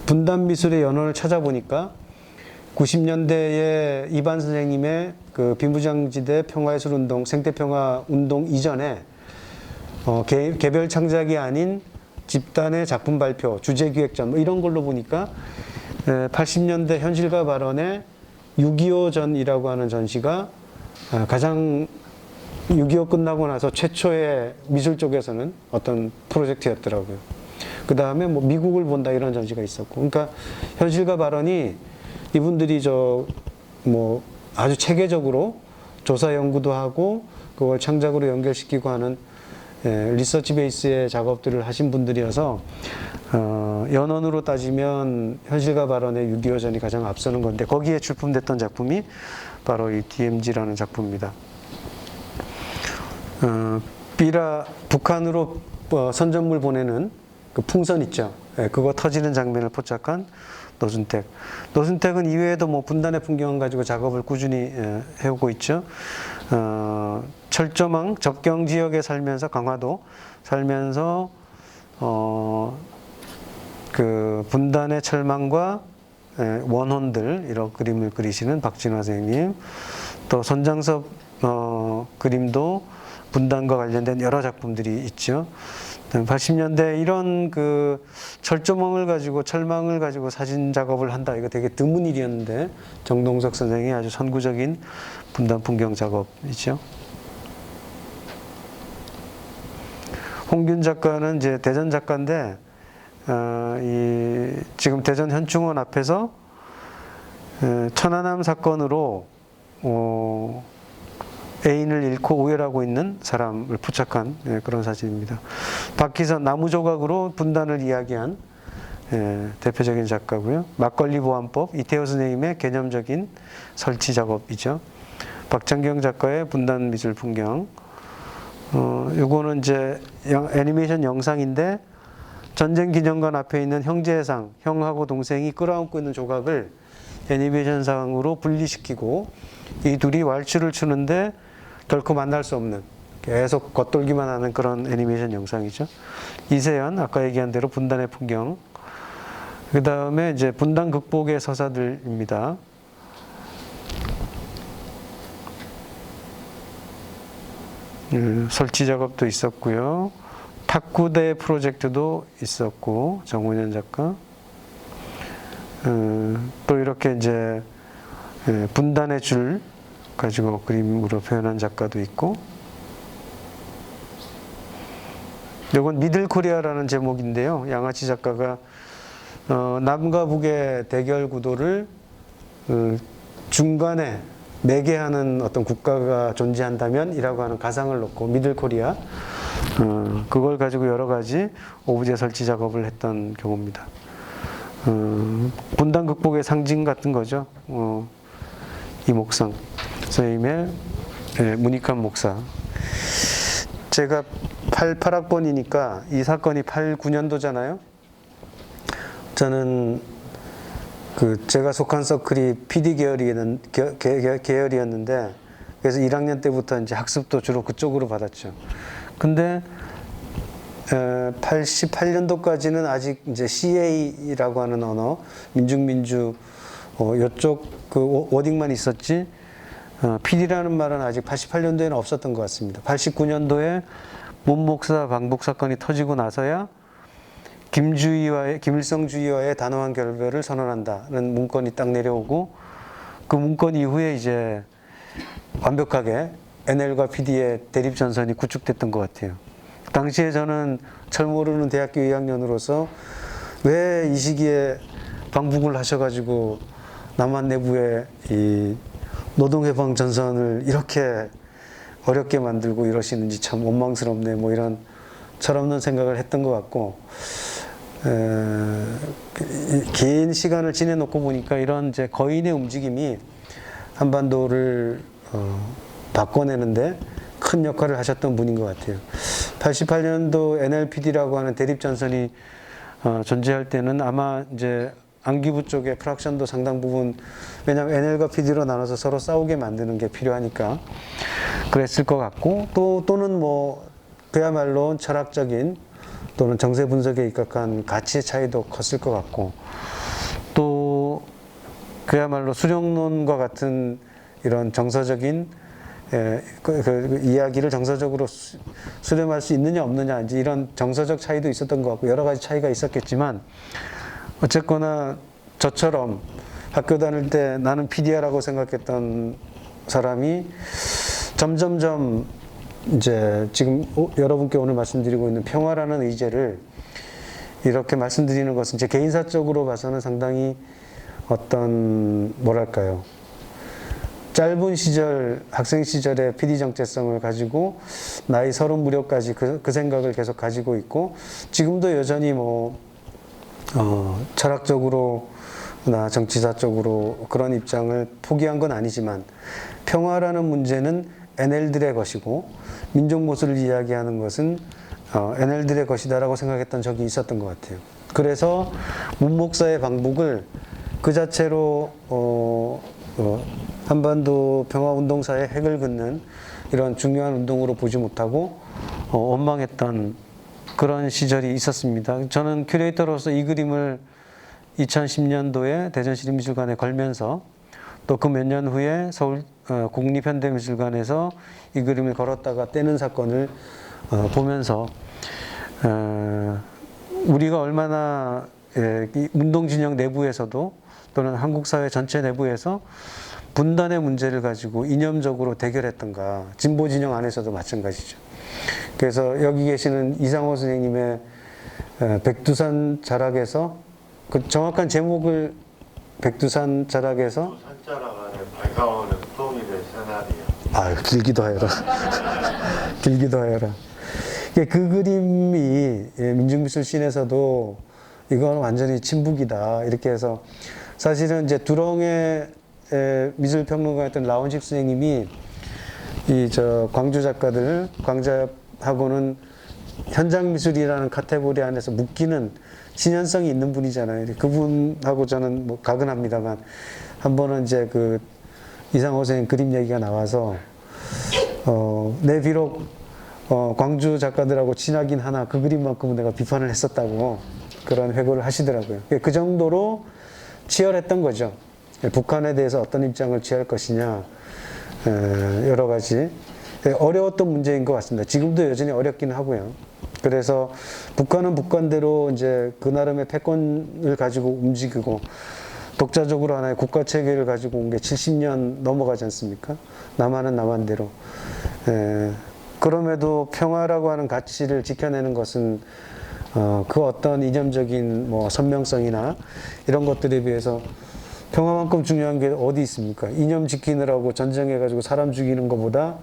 분단미술의 연원을 찾아보니까 90년대에 이반 선생님의 그 비무장지대 평화예술운동, 생태평화운동 이전에 개별 창작이 아닌 집단의 작품 발표, 주제기획전 뭐 이런 걸로 보니까 80년대 현실과 발언의 6.25 전이라고 하는 전시가 가장 6.25 끝나고 나서 최초의 미술 쪽에서는 어떤 프로젝트였더라고요. 그 다음에 뭐 미국을 본다 이런 전시가 있었고, 그러니까 현실과 발언이 이분들이 뭐 아주 체계적으로 조사 연구도 하고 그걸 창작으로 연결시키고 하는 리서치 베이스의 작업들을 하신 분들이어서 연원으로 따지면 현실과 발언의 6.25 전이 가장 앞서는 건데 거기에 출품됐던 작품이 바로 이 DMG라는 작품입니다. 북한으로 선전물 보내는 그 풍선 있죠. 그거 터지는 장면을 포착한 노순택. 노순택은 이외에도 뭐 분단의 풍경을 가지고 작업을 꾸준히 해오고 있죠. 철조망 접경 지역에 살면서 강화도 살면서 그 분단의 철망과 원혼들 이런 그림을 그리시는 박진화 선생님, 또 손장섭 그림도 분단과 관련된 여러 작품들이 있죠. 80년대 이런 그 철조망을 가지고 철망을 가지고 사진 작업을 한다, 이거 되게 드문 일이었는데 정동석 선생이 아주 선구적인 분단 풍경 작업이죠. 홍균 작가는 이제 대전 작가인데 지금 대전 현충원 앞에서 천안함 사건으로 애인을 잃고 오열하고 있는 사람을 포착한 그런 사진입니다. 박희선 나무 조각으로 분단을 이야기한 대표적인 작가고요. 막걸리 보안법 이태호 선생님의 개념적인 설치 작업이죠. 박장경 작가의 분단 미술 풍경. 요거는 이제 애니메이션 영상인데 전쟁 기념관 앞에 있는 형제상, 형하고 동생이 끌어안고 있는 조각을 애니메이션상으로 분리시키고 이 둘이 왈츠를 추는데 결코 만날 수 없는, 계속 겉돌기만 하는 그런 애니메이션 영상이죠. 이세연, 아까 얘기한 대로 분단의 풍경. 그 다음에 이제 분단 극복의 서사들입니다. 설치 작업도 있었고요. 탁구대 프로젝트도 있었고, 정훈현 작가. 또 이렇게 이제 분단의 줄 가지고 그림으로 표현한 작가도 있고, 이건 미들 코리아라는 제목인데요. 양아치 작가가 남과 북의 대결 구도를 중간에 매개하는 어떤 국가가 존재한다면 이라고 하는 가상을 놓고 미들 코리아, 그걸 가지고 여러 가지 오브제 설치 작업을 했던 경우입니다. 분단 극복의 상징 같은 거죠. 이목성 선생님의 문익환 목사. 제가 88학번이니까 이 사건이 89년도잖아요. 저는 제가 속한 서클이 PD 계열이었는데 그래서 1학년 때부터 이제 학습도 주로 그쪽으로 받았죠. 근데 88년도까지는 아직 이제 CA라고 하는 언어, 민중민주 이쪽 그 워딩만 있었지 PD라는 말은 아직 88년도에는 없었던 것 같습니다. 89년도에 문목사 방북 사건이 터지고 나서야 김일성 주의와의 단호한 결별을 선언한다는 문건이 딱 내려오고, 그 문건 이후에 이제 완벽하게 NL과 PD의 대립 전선이 구축됐던 것 같아요. 당시에 저는 철 모르는 대학교 2학년으로서 왜 이 시기에 방북을 하셔가지고 남한 내부의 이 노동해방 전선을 이렇게 어렵게 만들고 이러시는지 참 원망스럽네, 뭐 이런 철없는 생각을 했던 것 같고, 긴 시간을 지내놓고 보니까 이런 이제 거인의 움직임이 한반도를 바꿔내는데 큰 역할을 하셨던 분인 것 같아요. 88년도 NLPD라고 하는 대립전선이 존재할 때는 아마 이제 안기부 쪽의 프락션도 상당 부분, 왜냐하면 NL과 PD로 나눠서 서로 싸우게 만드는 게 필요하니까 그랬을 것 같고, 또는 뭐 그야말로 철학적인 또는 정세 분석에 입각한 가치의 차이도 컸을 것 같고, 또 그야말로 수령론과 같은 이런 정서적인 그 이야기를 정서적으로 수렴할 수 있느냐 없느냐, 이제 이런 정서적 차이도 있었던 것 같고, 여러 가지 차이가 있었겠지만, 어쨌거나 저처럼 학교 다닐 때 나는 PD야라고 생각했던 사람이 점점점 이제 지금 여러분께 오늘 말씀드리고 있는 평화라는 의제를 이렇게 말씀드리는 것은 제 개인사적으로 봐서는 상당히 어떤 뭐랄까요, 짧은 시절, 학생 시절의 PD 정체성을 가지고 나이 30 무렵까지 그 생각을 계속 가지고 있고, 지금도 여전히 뭐 철학적으로나 정치사적으로 그런 입장을 포기한 건 아니지만, 평화라는 문제는 NL들의 것이고 민족모술을 이야기하는 것은 NL들의 것이다라고 생각했던 적이 있었던 것 같아요. 그래서 문목사의 방북을 그 자체로 한반도 평화운동사의 핵을 긋는 이런 중요한 운동으로 보지 못하고 원망했던 그런 시절이 있었습니다. 저는 큐레이터로서 이 그림을 2010년도에 대전시립미술관에 걸면서, 또 그 몇 년 후에 서울 국립현대미술관에서 이 그림을 걸었다가 떼는 사건을 보면서 우리가 얼마나 이 운동진영 내부에서도 또는 한국 사회 전체 내부에서 분단의 문제를 가지고 이념적으로 대결했던가, 진보 진영 안에서도 마찬가지죠. 그래서 여기 계시는 이상호 선생님의 백두산 자락에서, 그 정확한 제목을 백두산 자락에서 산자락 안에 밝아오는 통일의 새날이요. 아유, 길기도 하여라. 길기도 하여라. 그 그림이 민중미술씬에서도 이건 완전히 침묵이다 이렇게 해서, 사실은 이제 두렁의 미술평론가였던 라온식 선생님이 광주 작가들, 광자하고는 현장미술이라는 카테고리 안에서 묶이는 신현성이 있는 분이잖아요. 그분하고 저는 뭐 가근합니다만, 한 번은 이제 그 이상호 선생님 그림 얘기가 나와서 내 비록 광주 작가들하고 친하긴 하나 그 그림만큼은 내가 비판을 했었다고 그런 회고를 하시더라고요. 그 정도로 치열했던 거죠. 북한에 대해서 어떤 입장을 취할 것이냐, 여러 가지 어려웠던 문제인 것 같습니다. 지금도 여전히 어렵긴 하고요. 그래서 북한은 북한대로 이제 그 나름의 패권을 가지고 움직이고 독자적으로 하나의 국가 체계를 가지고 온 게 70년 넘어가지 않습니까? 남한은 남한대로. 그럼에도 평화라고 하는 가치를 지켜내는 것은 그 어떤 이념적인 뭐 선명성이나 이런 것들에 비해서 평화만큼 중요한 게 어디 있습니까? 이념 지키느라고 전쟁해가지고 사람 죽이는 것보다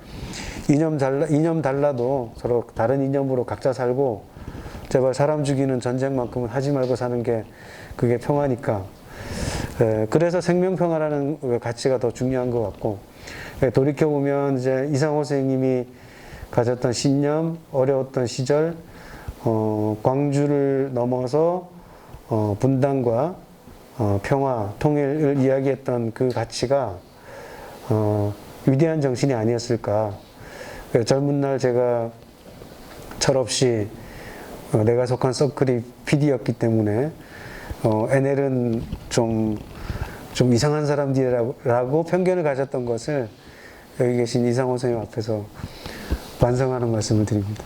이념 달라도 서로 다른 이념으로 각자 살고 제발 사람 죽이는 전쟁만큼은 하지 말고 사는 게 그게 평화니까. 그래서 생명평화라는 가치가 더 중요한 것 같고, 돌이켜보면 이제 이상호 선생님이 가졌던 신념, 어려웠던 시절, 광주를 넘어서 분단과 평화, 통일을 이야기했던 그 가치가 위대한 정신이 아니었을까. 젊은 날 제가 철없이 내가 속한 서클이 PD였기 때문에 NL은 좀 이상한 사람들이라고 편견을 가졌던 것을 여기 계신 이상호 선생님 앞에서 반성하는 말씀을 드립니다.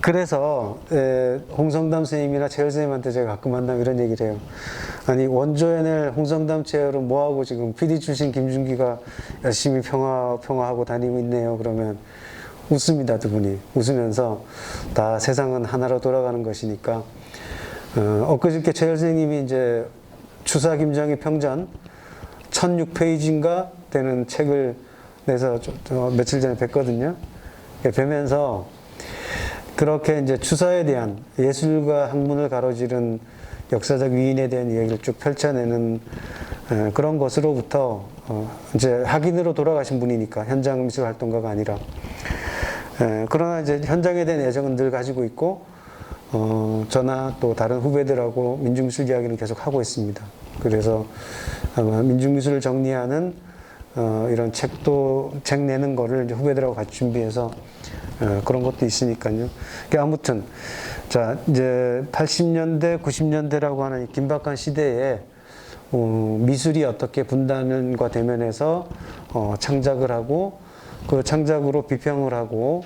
그래서 홍성담 선생님이나 최열 선생님한테 제가 가끔 만나면 이런 얘기를 해요. 아니, 원조 NL 홍성담 최열은 뭐하고 지금 PD 출신 김준기가 열심히 평화하고 다니고 있네요. 그러면 웃습니다. 두 분이 웃으면서 다 세상은 하나로 돌아가는 것이니까. 엊그저께 최열 선생님이 이제 추사 김정희 평전 1006페이지인가 되는 책을 내서 며칠 전에 뵀거든요. 뵈면서 그렇게 이제 추사에 대한, 예술과 학문을 가로지른 역사적 위인에 대한 이야기를 쭉 펼쳐내는 그런 것으로부터 이제 학인으로 돌아가신 분이니까, 현장 미술 활동가가 아니라 그러나 이제 현장에 대한 애정은 늘 가지고 있고, 저나 또 다른 후배들하고 민중미술 이야기는 계속 하고 있습니다. 그래서 아마 민중미술을 정리하는 이런 책 내는 거를 이제 후배들하고 같이 준비해서 그런 것도 있으니까요. 그러니까 아무튼 자 이제 80년대, 90년대라고 하는 이 긴박한 시대에 미술이 어떻게 분단과 대면해서 창작을 하고 그 창작으로 비평을 하고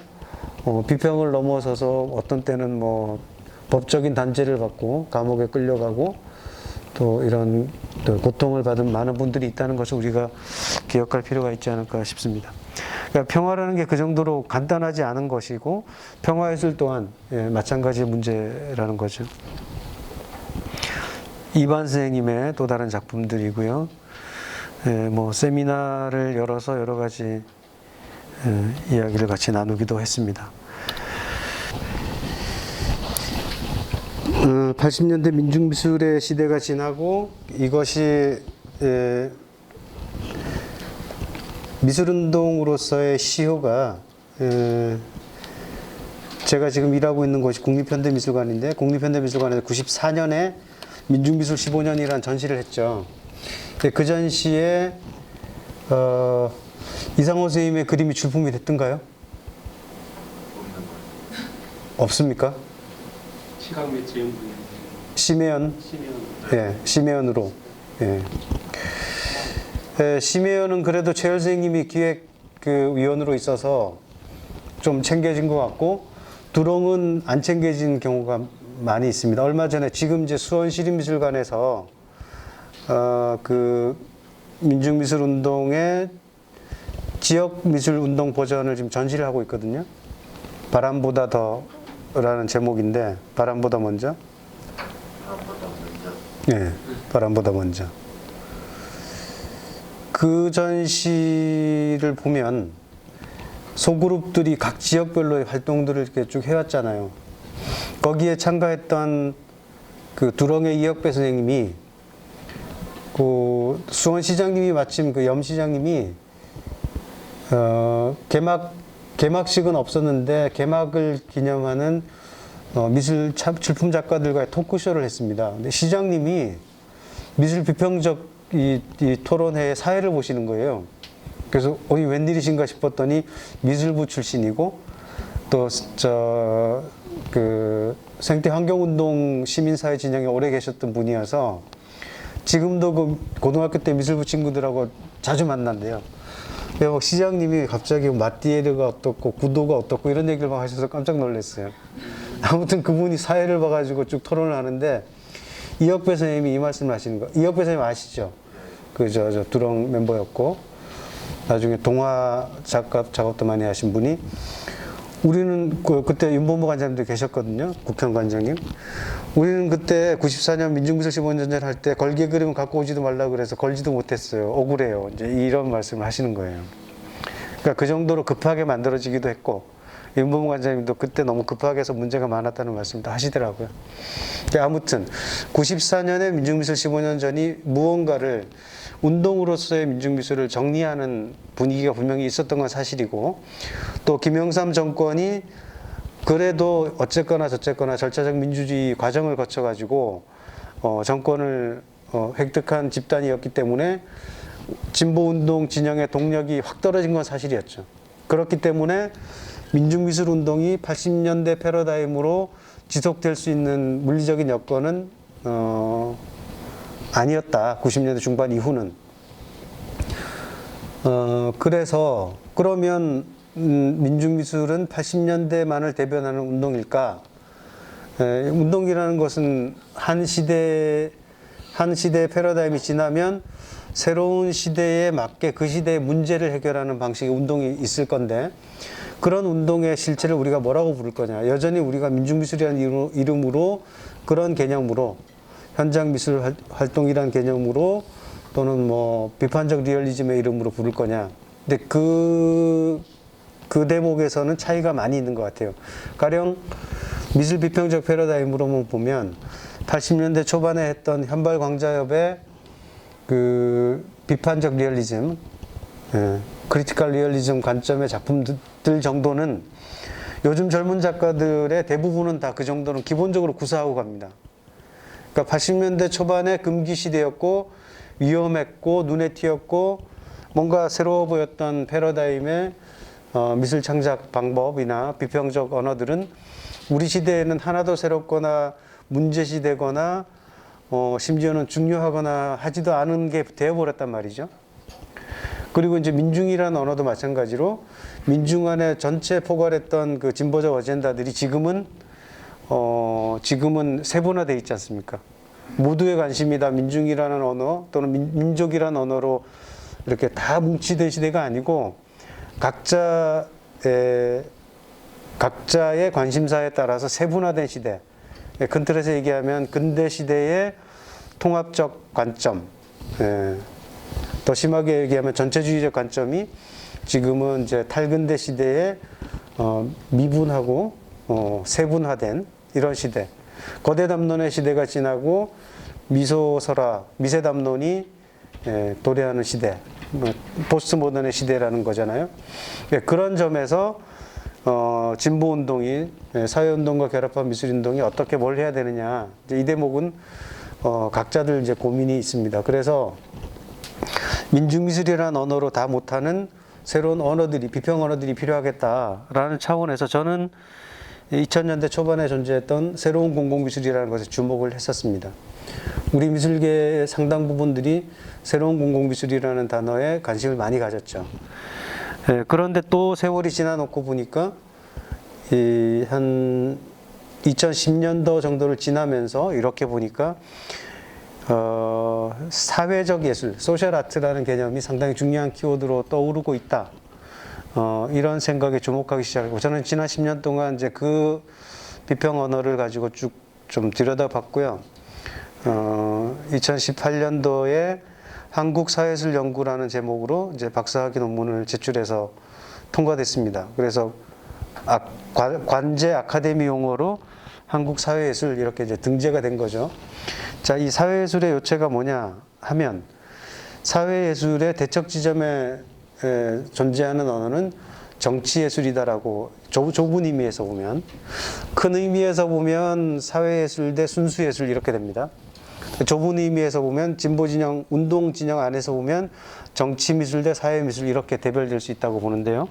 비평을 넘어서서 어떤 때는 뭐 법적인 단죄를 받고 감옥에 끌려가고 또 이런 또 고통을 받은 많은 분들이 있다는 것을 우리가 기억할 필요가 있지 않을까 싶습니다. 그러니까 평화라는 게 그 정도로 간단하지 않은 것이고 평화예술 또한 마찬가지의 문제라는 거죠. 이반 선생님의 또 다른 작품들이고요. 뭐 세미나를 열어서 여러 가지 이야기를 같이 나누기도 했습니다. 80년대 민중미술의 시대가 지나고 이것이 미술운동으로서의 시효가 제가 지금 일하고 있는 곳이 국립현대미술관인데 국립현대미술관에서 94년에 민중미술 15년이라는 전시를 했죠. 그 전시에 이상호 선생님의 그림이 출품이 됐던가요? 없습니까? 시각 매체 연구원 심혜연? 예, 심혜연으로. 예. 심혜연은 그래도 최열 선생님이 기획 그 위원으로 있어서 좀 챙겨진 것 같고, 두롱은 안 챙겨진 경우가 많이 있습니다. 얼마 전에 지금 이제 수원시립미술관에서 그 민중미술 운동의 지역미술 운동 버전을 지금 전시를 하고 있거든요. 바람보다 더라는 제목인데, 바람보다 먼저? 바람보다 먼저. 네, 바람보다 먼저. 그 전시를 보면 소그룹들이 각 지역별로의 활동들을 이렇게 쭉 해왔잖아요. 거기에 참가했던 그 두렁의 이혁배 선생님이 그 수원시장님이 마침 그 염시장님이 개막식은 없었는데 개막을 기념하는 미술 출품 작가들과의 토크쇼를 했습니다. 근데 시장님이 미술 비평적 이 토론회의 사회를 보시는 거예요. 그래서 웬일이신가 싶었더니 미술부 출신이고 또 그 생태 환경운동 시민사회 진영에 오래 계셨던 분이어서 지금도 그 고등학교 때 미술부 친구들하고 자주 만난대요. 막 시장님이 갑자기 마띠에르가 어떻고 구도가 어떻고 이런 얘기를 막 하셔서 깜짝 놀랐어요. 아무튼 그분이 사회를 봐가지고 쭉 토론을 하는데 이혁배 선생님이 이 말씀을 하시는 거. 이혁배 선생님 아시죠? 그 저 두렁 멤버였고 나중에 동화 작업도 많이 하신 분이, 우리는 그때 윤본보 관장님도 계셨거든요. 국현 관장님. 우리는 그때 94년 민중미술 15년전 할 때 걸개 그림을 갖고 오지도 말라 그래서 걸지도 못했어요. 억울해요. 이제 이런 말씀을 하시는 거예요. 그러니까 그 정도로 급하게 만들어지기도 했고, 윤본보 관장님도 그때 너무 급하게 해서 문제가 많았다는 말씀도 하시더라고요. 아무튼 94년에 민중미술 15년 전이 무언가를 운동으로서의 민중미술을 정리하는 분위기가 분명히 있었던 건 사실이고, 또 김영삼 정권이 그래도 어쨌거나 저쨌거나 절차적 민주주의 과정을 거쳐가지고 정권을 획득한 집단이었기 때문에 진보운동 진영의 동력이 확 떨어진 건 사실이었죠. 그렇기 때문에 민중미술 운동이 80년대 패러다임으로 지속될 수 있는 물리적인 여건은 아니었다. 90년대 중반 이후는. 그래서 그러면 민중미술은 80년대만을 대변하는 운동일까? 운동이라는 것은 한 시대의 패러다임이 지나면 새로운 시대에 맞게 그 시대의 문제를 해결하는 방식의 운동이 있을 건데, 그런 운동의 실체를 우리가 뭐라고 부를 거냐? 여전히 우리가 민중미술이라는 이름으로, 그런 개념으로, 현장미술 활동이라는 개념으로, 또는 뭐 비판적 리얼리즘의 이름으로 부를 거냐? 근데 그 대목에서는 차이가 많이 있는 것 같아요. 가령 미술 비평적 패러다임으로만 보면 80년대 초반에 했던 현발광자협의 그 비판적 리얼리즘, 크리티컬 리얼리즘 관점의 작품들 정도는 요즘 젊은 작가들의 대부분은 다 그 정도는 기본적으로 구사하고 갑니다. 그러니까 80년대 초반에 금기 시대였고 위험했고 눈에 띄었고 뭔가 새로워 보였던 패러다임의 미술 창작 방법이나 비평적 언어들은 우리 시대에는 하나도 새롭거나 문제시되거나 심지어는 중요하거나 하지도 않은 게 되어버렸단 말이죠. 그리고 이제 민중이라는 언어도 마찬가지로 민중 안에 전체 포괄했던 그 진보적 어젠다들이 지금은 세분화되어 있지 않습니까? 모두의 관심이 다 민중이라는 언어 또는 민족이라는 언어로 이렇게 다 뭉치된 시대가 아니고 각자의 관심사에 따라서 세분화된 시대. 큰 틀에서 얘기하면 근대 시대의 통합적 관점, 더 심하게 얘기하면 전체주의적 관점이 지금은 이제 탈근대 시대에 미분하고 세분화된 이런 시대. 거대 담론의 시대가 지나고 미소설화, 미세 담론이 도래하는 시대, 포스트 모던의 시대라는 거잖아요. 그런 점에서 진보 운동이 사회 운동과 결합한 미술 운동이 어떻게 뭘 해야 되느냐, 이제 이 대목은 각자들 이제 고민이 있습니다. 그래서 민중미술이라는 언어로 다 못하는 새로운 언어들이, 비평 언어들이 필요하겠다라는 차원에서 저는 2000년대 초반에 존재했던 새로운 공공미술이라는 것에 주목을 했었습니다. 우리 미술계의 상당 부분들이 새로운 공공미술이라는 단어에 관심을 많이 가졌죠. 그런데 또 세월이 지나놓고 보니까 한 2010년도 정도를 지나면서 이렇게 보니까 사회적 예술, 소셜 아트라는 개념이 상당히 중요한 키워드로 떠오르고 있다. 이런 생각에 주목하기 시작하고 저는 지난 10년 동안 이제 그 비평 언어를 가지고 쭉 좀 들여다봤고요. 2018년도에 한국사회예술연구라는 제목으로 이제 박사학위 논문을 제출해서 통과됐습니다. 그래서 관제 아카데미 용어로 한국사회예술 이렇게 이제 등재가 된 거죠. 자, 이 사회예술의 요체가 뭐냐 하면 사회예술의 대척 지점에 존재하는 언어는 정치예술이다라고 좁은 의미에서 보면, 큰 의미에서 보면 사회예술 대 순수예술 이렇게 됩니다. 좁은 의미에서 보면 진보진영, 운동진영 안에서 보면 정치미술 대 사회미술 이렇게 대별될 수 있다고 보는데요.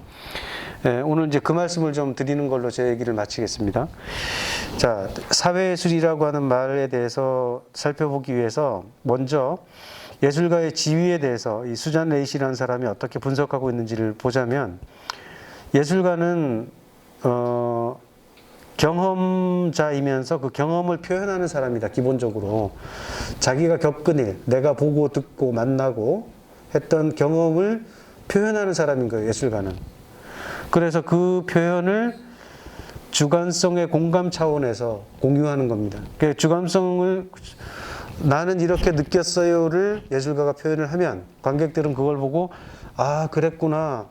오늘 이제 그 말씀을 좀 드리는 걸로 제 얘기를 마치겠습니다. 자, 사회예술이라고 하는 말에 대해서 살펴보기 위해서 먼저 예술가의 지위에 대해서 이 수잔 레이시라는 사람이 어떻게 분석하고 있는지를 보자면, 예술가는 경험자이면서 그 경험을 표현하는 사람이다. 기본적으로 자기가 겪은 일, 내가 보고 듣고 만나고 했던 경험을 표현하는 사람인 거예요, 예술가는. 그래서 그 표현을 주관성의 공감 차원에서 공유하는 겁니다. 그 주관성을 나는 이렇게 느꼈어요를 예술가가 표현을 하면 관객들은 그걸 보고 아, 그랬구나,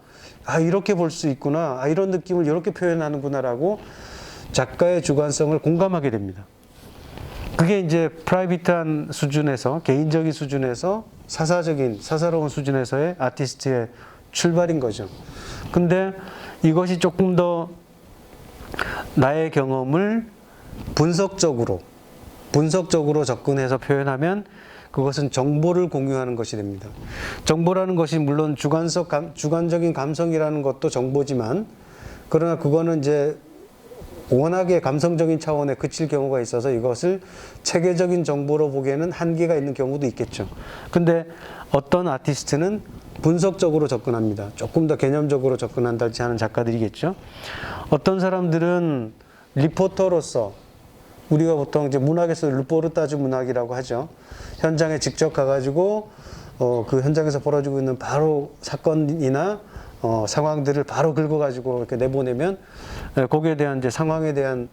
아, 이렇게 볼 수 있구나, 아, 이런 느낌을 이렇게 표현하는구나라고 작가의 주관성을 공감하게 됩니다. 그게 이제 프라이빗한 수준에서, 개인적인 수준에서 사사로운 수준에서의 아티스트의 출발인 거죠. 근데 이것이 조금 더 나의 경험을 분석적으로 접근해서 표현하면 그것은 정보를 공유하는 것이 됩니다. 정보라는 것이 물론 주관적인 감성이라는 것도 정보지만, 그러나 그거는 이제 워낙에 감성적인 차원에 그칠 경우가 있어서 이것을 체계적인 정보로 보기에는 한계가 있는 경우도 있겠죠. 근데 어떤 아티스트는 분석적으로 접근합니다. 조금 더 개념적으로 접근한달지 하는 작가들이겠죠. 어떤 사람들은 리포터로서, 우리가 보통 이제 문학에서 르포르타주 문학이라고 하죠. 현장에 직접 가가지고 그 현장에서 벌어지고 있는 바로 사건이나 상황들을 바로 긁어가지고 이렇게 내보내면 거기에 대한 이제 상황에 대한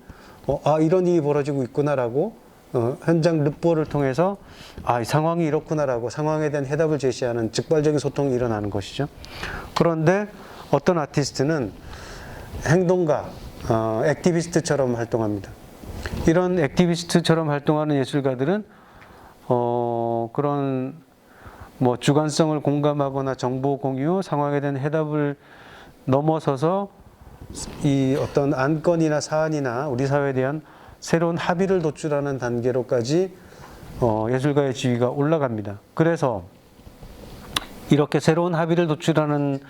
아, 이런 일이 벌어지고 있구나라고 현장 르포를 통해서 아, 이 상황이 이렇구나라고 상황에 대한 해답을 제시하는 즉발적인 소통이 일어나는 것이죠. 그런데 어떤 아티스트는 행동가, 액티비스트처럼 활동합니다. 이런 액티비스트처럼 활동하는 예술가들은 그런 뭐 주관성을 공감하거나 정보 공유, 상황에 대한 해답을 넘어서서 이 어떤 안건이나 사안이나 우리 사회에 대한 새로운 합의를 도출하는 단계로까지 예술가의 지위가 올라갑니다. 그래서 이렇게 새로운 합의를 도출하는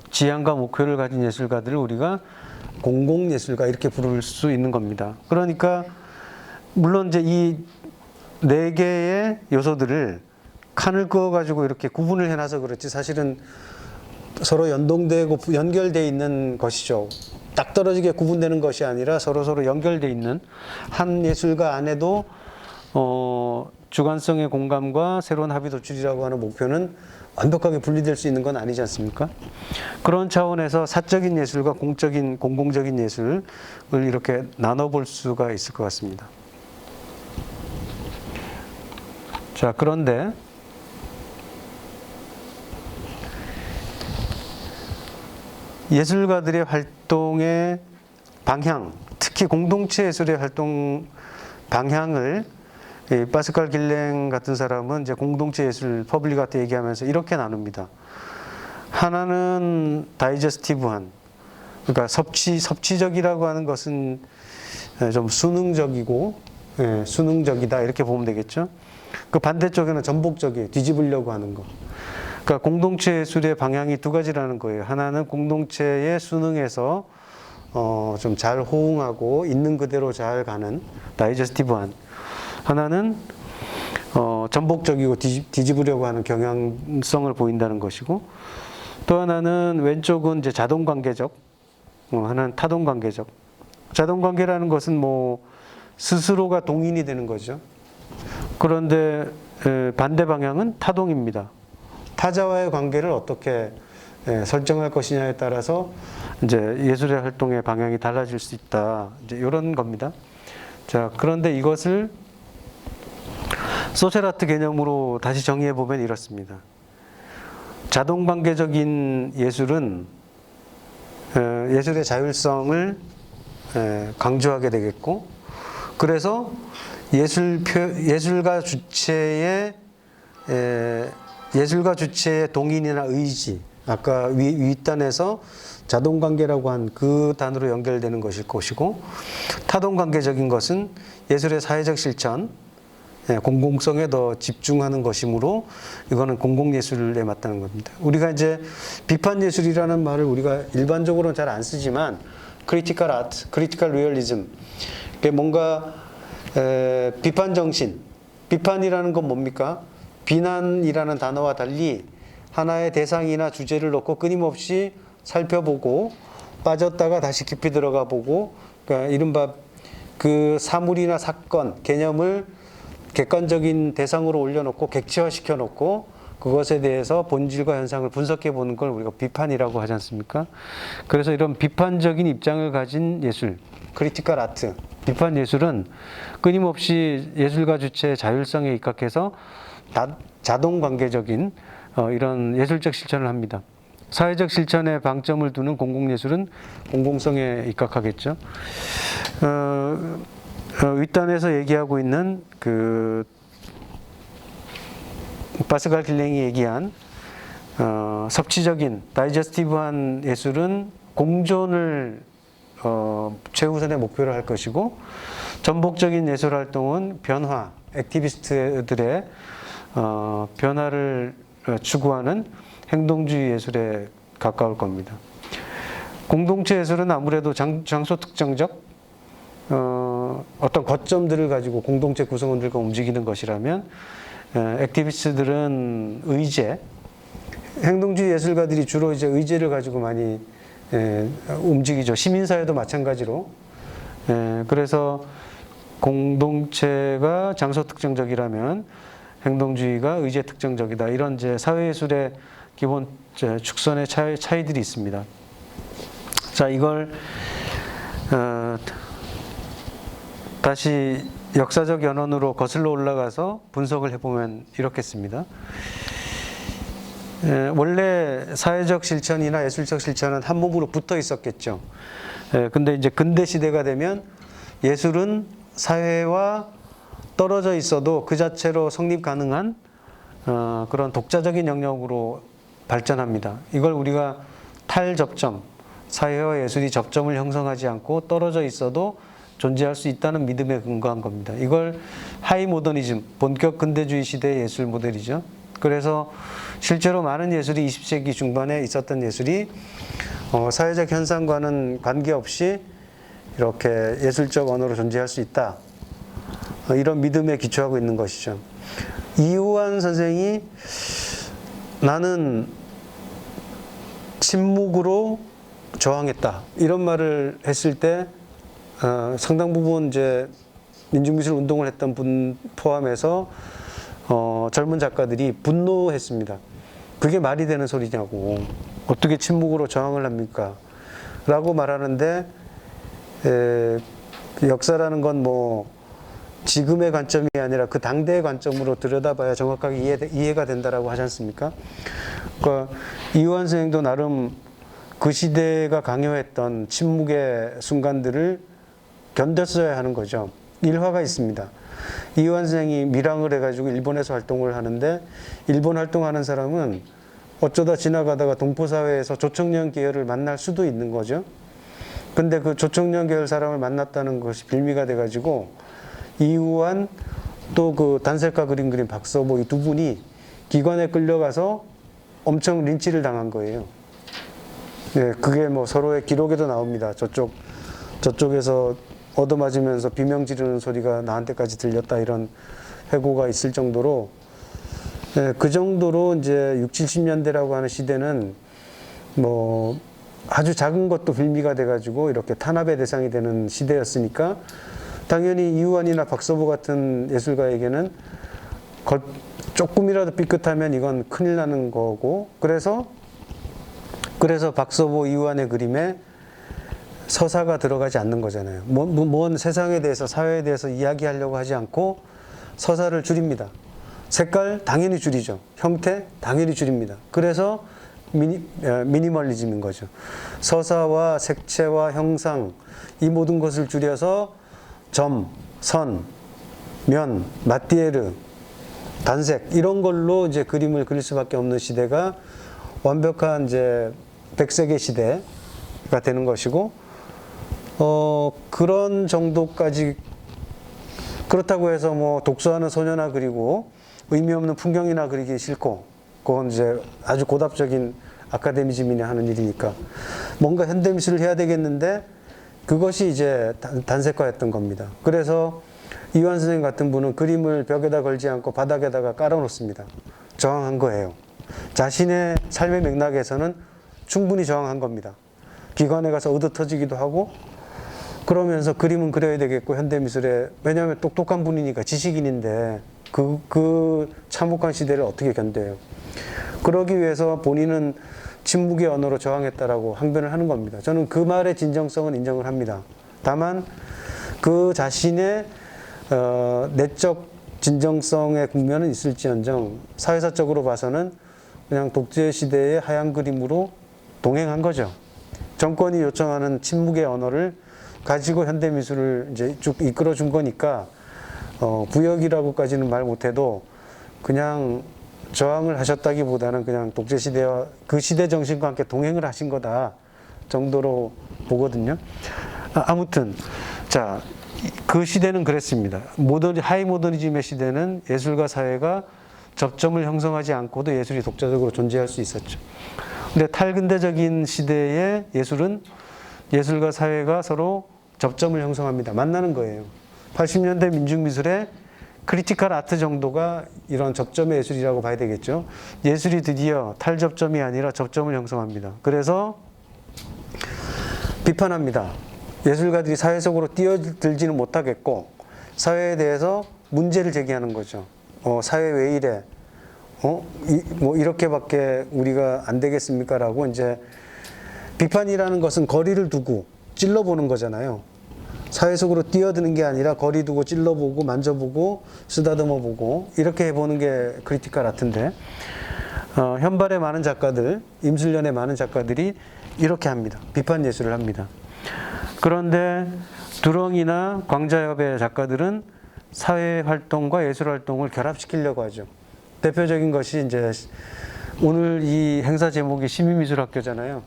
지향과 목표를 가진 예술가들을 우리가 공공예술가 이렇게 부를 수 있는 겁니다. 그러니까 물론 이제 이 네 개의 요소들을 칸을 그어가지고 이렇게 구분을 해놔서 그렇지 사실은 서로 연동되고 연결되어 있는 것이죠. 딱 떨어지게 구분되는 것이 아니라 서로 연결되어 있는 한 예술가 안에도 주관성의 공감과 새로운 합의 도출이라고 하는 목표는 완벽하게 분리될 수 있는 건 아니지 않습니까? 그런 차원에서 사적인 예술과 공공적인 예술을 이렇게 나눠볼 수가 있을 것 같습니다. 자, 그런데 예술가들의 활동의 방향, 특히 공동체 예술의 활동 방향을 파스칼 길랭 같은 사람은 이제 공동체 예술, 퍼블릭 아트 얘기하면서 이렇게 나눕니다. 하나는 다이제스티브한, 그러니까 섭취적이라고 하는 것은 좀 수능적이고, 수능적이다 이렇게 보면 되겠죠. 그 반대쪽에는 전복적이에요. 뒤집으려고 하는 거. 그러니까 공동체 예술의 방향이 두 가지라는 거예요. 하나는 공동체의 수능에서 좀 잘 호응하고 있는 그대로 잘 가는 다이제스티브한. 하나는 전복적이고 뒤집으려고 하는 경향성을 보인다는 것이고, 또 하나는 왼쪽은 이제 자동관계적, 하나는 타동관계적. 자동관계라는 것은 뭐 스스로가 동인이 되는 거죠. 그런데 반대 방향은 타동입니다. 타자와의 관계를 어떻게 설정할 것이냐에 따라서 이제 예술의 활동의 방향이 달라질 수 있다. 이제 이런 겁니다. 자, 그런데 이것을 소셜 아트 개념으로 다시 정의해 보면 이렇습니다. 자동관계적인 예술은 예술의 자율성을 강조하게 되겠고, 그래서 예술가 주체의 동인이나 의지, 아까 윗단에서 자동관계라고 한 그 단으로 연결되는 것일 것이고, 타동관계적인 것은 예술의 사회적 실천, 공공성에 더 집중하는 것이므로 이거는 공공예술에 맞다는 겁니다. 우리가 이제 비판예술이라는 말을 우리가 일반적으로는 잘 안 쓰지만 크리티컬 아트, 크리티컬 리얼리즘, 뭔가 비판 정신, 비판이라는 건 뭡니까? 비난이라는 단어와 달리 하나의 대상이나 주제를 놓고 끊임없이 살펴보고 빠졌다가 다시 깊이 들어가 보고, 그러니까 이른바 그 사물이나 사건, 개념을 객관적인 대상으로 올려놓고 객체화시켜 놓고 그것에 대해서 본질과 현상을 분석해 보는 걸 우리가 비판이라고 하지 않습니까? 그래서 이런 비판적인 입장을 가진 예술, 크리티컬 아트, 비판 예술은 끊임없이 예술가 주체의 자율성에 입각해서 자동관계적인 이런 예술적 실천을 합니다. 사회적 실천에 방점을 두는 공공예술은 공공성에 입각하겠죠. 윗단에서 얘기하고 있는 그 파스칼 길랭이 얘기한 섭취적인 다이제스티브한 예술은 공존을 최우선의 목표로 할 것이고, 전복적인 예술 활동은 변화, 액티비스트들의 변화를 추구하는 행동주의 예술에 가까울 겁니다. 공동체 예술은 아무래도 장소 특정적 어떤 거점들을 가지고 공동체 구성원들과 움직이는 것이라면, 액티비스트들은 의제, 행동주의 예술가들이 주로 이제 의제를 가지고 많이 움직이죠. 시민사회도 마찬가지로. 그래서 공동체가 장소 특정적이라면 행동주의가 의제 특정적이다. 이런 이제 사회예술의 기본 축선의 차이들이 있습니다. 자, 이걸 다시 역사적 연원으로 거슬러 올라가서 분석을 해보면 이렇겠습니다. 원래 사회적 실천이나 예술적 실천은 한 몸으로 붙어 있었겠죠. 근데 이제 근대 시대가 되면 예술은 사회와 떨어져 있어도 그 자체로 성립 가능한 그런 독자적인 영역으로 발전합니다. 이걸 우리가 탈접점, 사회와 예술이 접점을 형성하지 않고 떨어져 있어도 존재할 수 있다는 믿음에 근거한 겁니다. 이걸 하이 모더니즘, 본격 근대주의 시대의 예술 모델이죠. 그래서 실제로 많은 예술이 20세기 중반에 있었던 예술이 사회적 현상과는 관계없이 이렇게 예술적 언어로 존재할 수 있다. 이런 믿음에 기초하고 있는 것이죠. 이우환 선생이 나는 침묵으로 저항했다. 이런 말을 했을 때 상당 부분 이제 민중미술 운동을 했던 분 포함해서 젊은 작가들이 분노했습니다. 그게 말이 되는 소리냐고. 어떻게 침묵으로 저항을 합니까? 라고 말하는데 역사라는 건 뭐 지금의 관점이 아니라 그 당대의 관점으로 들여다봐야 정확하게 이해가 된다라고 하지 않습니까? 그러니까 이우환 선생도 나름 그 시대가 강요했던 침묵의 순간들을 견뎠어야 하는 거죠. 일화가 있습니다. 이우환 선생이 밀항을 해가지고 일본에서 활동을 하는데 일본 활동하는 사람은 어쩌다 지나가다가 동포사회에서 조청년 계열을 만날 수도 있는 거죠. 근데 그 조청년 계열 사람을 만났다는 것이 빌미가 돼가지고 이우환 또 그 단색화 그린 박서보 이 두 분이 기관에 끌려가서 엄청 린치를 당한 거예요. 네, 그게 뭐 서로의 기록에도 나옵니다. 저쪽에서 얻어맞으면서 비명 지르는 소리가 나한테까지 들렸다 이런 회고가 있을 정도로 네, 그 정도로 이제 60, 70년대라고 하는 시대는 뭐 아주 작은 것도 빌미가 돼가지고 이렇게 탄압의 대상이 되는 시대였으니까 당연히 이우환이나 박서보 같은 예술가에게는 조금이라도 삐끗하면 이건 큰일 나는 거고 그래서 박서보 이우환의 그림에 서사가 들어가지 않는 거잖아요. 뭔 세상에 대해서 사회에 대해서 이야기하려고 하지 않고 서사를 줄입니다. 색깔 당연히 줄이죠. 형태 당연히 줄입니다. 그래서 미니멀리즘인 거죠. 서사와 색채와 형상 이 모든 것을 줄여서 점, 선, 면, 마티에르, 단색 이런 걸로 이제 그림을 그릴 수밖에 없는 시대가 완벽한 이제 백색의 시대가 되는 것이고 그런 정도까지 그렇다고 해서 뭐 독서하는 소녀나 그리고 의미 없는 풍경이나 그리기 싫고 그건 이제 아주 고답적인 아카데미즘이나 하는 일이니까 뭔가 현대미술을 해야 되겠는데 그것이 이제 단색화였던 겁니다. 그래서 이우환 선생님 같은 분은 그림을 벽에다 걸지 않고 바닥에다가 깔아놓습니다. 저항한 거예요. 자신의 삶의 맥락에서는 충분히 저항한 겁니다. 기관에 가서 얻어 터지기도 하고 그러면서 그림은 그려야 되겠고 현대미술에 왜냐하면 똑똑한 분이니까 지식인인데 그 참혹한 시대를 어떻게 견뎌요. 그러기 위해서 본인은 침묵의 언어로 저항했다라고 항변을 하는 겁니다. 저는 그 말의 진정성은 인정을 합니다. 다만 그 자신의 내적 진정성의 국면은 있을지언정 사회사적으로 봐서는 그냥 독재 시대의 하얀 그림으로 동행한 거죠. 정권이 요청하는 침묵의 언어를 가지고 현대미술을 이제 쭉 이끌어 준 거니까 부역이라고까지는 말 못해도 그냥 저항을 하셨다기보다는 그냥 독재 시대와 그 시대 정신과 함께 동행을 하신 거다 정도로 보거든요. 아무튼 자, 그 시대는 그랬습니다. 하이 모더니즘의 시대는 예술과 사회가 접점을 형성하지 않고도 예술이 독자적으로 존재할 수 있었죠. 근데 탈근대적인 시대의 예술은 예술과 사회가 서로 접점을 형성합니다. 만나는 거예요. 80년대 민중미술의 크리티컬 아트 정도가 이런 접점의 예술이라고 봐야 되겠죠. 예술이 드디어 탈접점이 아니라 접점을 형성합니다. 그래서 비판합니다. 예술가들이 사회 속으로 뛰어들지는 못하겠고 사회에 대해서 문제를 제기하는 거죠. 사회 왜 이래? 뭐 이렇게밖에 우리가 안 되겠습니까? 라고 이제 비판이라는 것은 거리를 두고 찔러보는 거잖아요. 사회 속으로 뛰어드는 게 아니라 거리 두고 찔러보고 만져보고 쓰다듬어보고 이렇게 해보는 게 크리티컬 아트인데 현발의 많은 작가들, 임술련의 많은 작가들이 이렇게 합니다. 비판 예술을 합니다. 그런데 두렁이나 광자협의 작가들은 사회활동과 예술활동을 결합시키려고 하죠. 대표적인 것이 이제 오늘 이 행사 제목이 시민미술학교잖아요.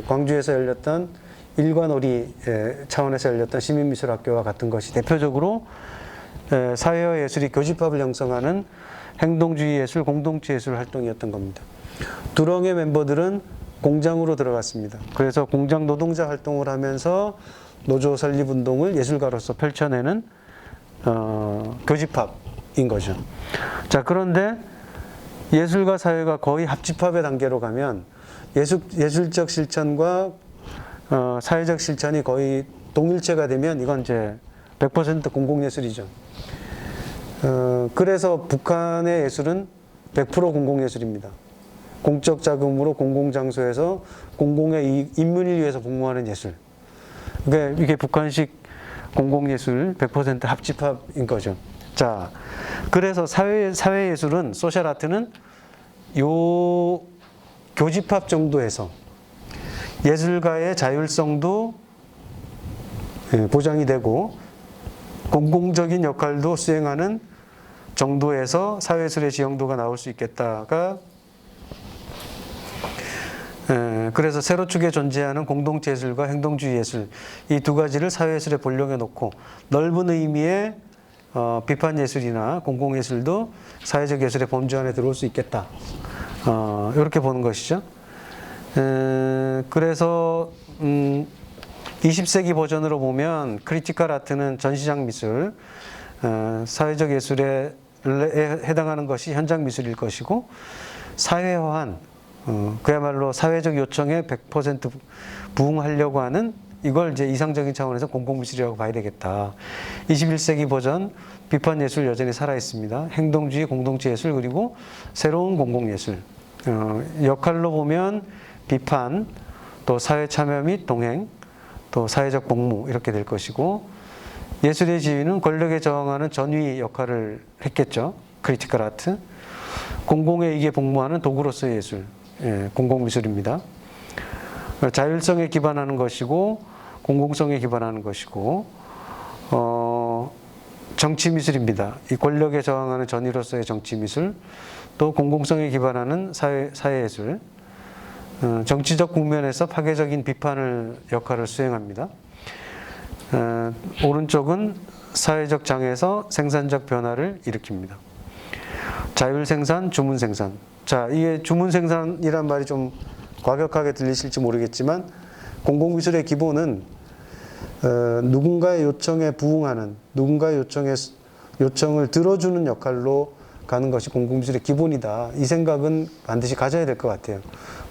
광주에서 열렸던 일관오리 차원에서 열렸던 시민미술학교와 같은 것이 대표적으로 사회와 예술이 교집합을 형성하는 행동주의 예술, 공동체 예술 활동이었던 겁니다. 두렁의 멤버들은 공장으로 들어갔습니다. 그래서 공장 노동자 활동을 하면서 노조 설립 운동을 예술가로서 펼쳐내는 교집합인 거죠. 자, 그런데 예술과 사회가 거의 합집합의 단계로 가면 예술적 실천과 사회적 실천이 거의 동일체가 되면 이건 이제 100% 공공예술이죠. 그래서 북한의 예술은 100% 공공예술입니다. 공적 자금으로 공공장소에서 공공의 인문을 위해서 복무하는 예술. 그러니까 이게 북한식 공공예술 100% 합집합인 거죠. 자, 그래서 사회예술은, 소셜아트는 요 교집합 정도에서 예술가의 자율성도 보장이 되고 공공적인 역할도 수행하는 정도에서 사회예술의 지형도가 나올 수 있겠다가, 그래서 세로축에 존재하는 공동체 예술과 행동주의 예술, 이 두 가지를 사회예술의 본령에 놓고 넓은 의미의 비판 예술이나 공공 예술도 사회적 예술의 범주 안에 들어올 수 있겠다. 이렇게 보는 것이죠. 그래서 20세기 버전으로 보면 크리티컬 아트는 전시장 미술, 사회적 예술에 해당하는 것이 현장 미술일 것이고, 사회화한 그야말로 사회적 요청에 100% 부응하려고 하는, 이걸 이제 이상적인 차원에서 공공미술이라고 봐야 되겠다. 21세기 버전 비판 예술 여전히 살아 있습니다. 행동주의, 공동체 예술, 그리고 새로운 공공예술. 역할로 보면 비판, 또 사회 참여 및 동행, 또 사회적 복무 이렇게 될 것이고, 예술의 지위는 권력에 저항하는 전위 역할을 했겠죠. 크리티컬 아트. 공공의 이익에 복무하는 도구로서의 예술, 공공미술입니다. 자율성에 기반하는 것이고 공공성에 기반하는 것이고, 정치미술입니다. 이 권력에 저항하는 전위로서의 정치미술, 또 공공성에 기반하는 사회예술, 정치적 국면에서 파괴적인 비판을 역할을 수행합니다. 오른쪽은 사회적 장에서 생산적 변화를 일으킵니다. 자율생산, 주문생산. 자, 이게 주문생산이란 말이 좀 과격하게 들리실지 모르겠지만, 공공미술의 기본은 누군가의 요청에 부응하는, 누군가의 요청을 들어주는 역할로 가는 것이 공공미술의 기본이다. 이 생각은 반드시 가져야 될 것 같아요.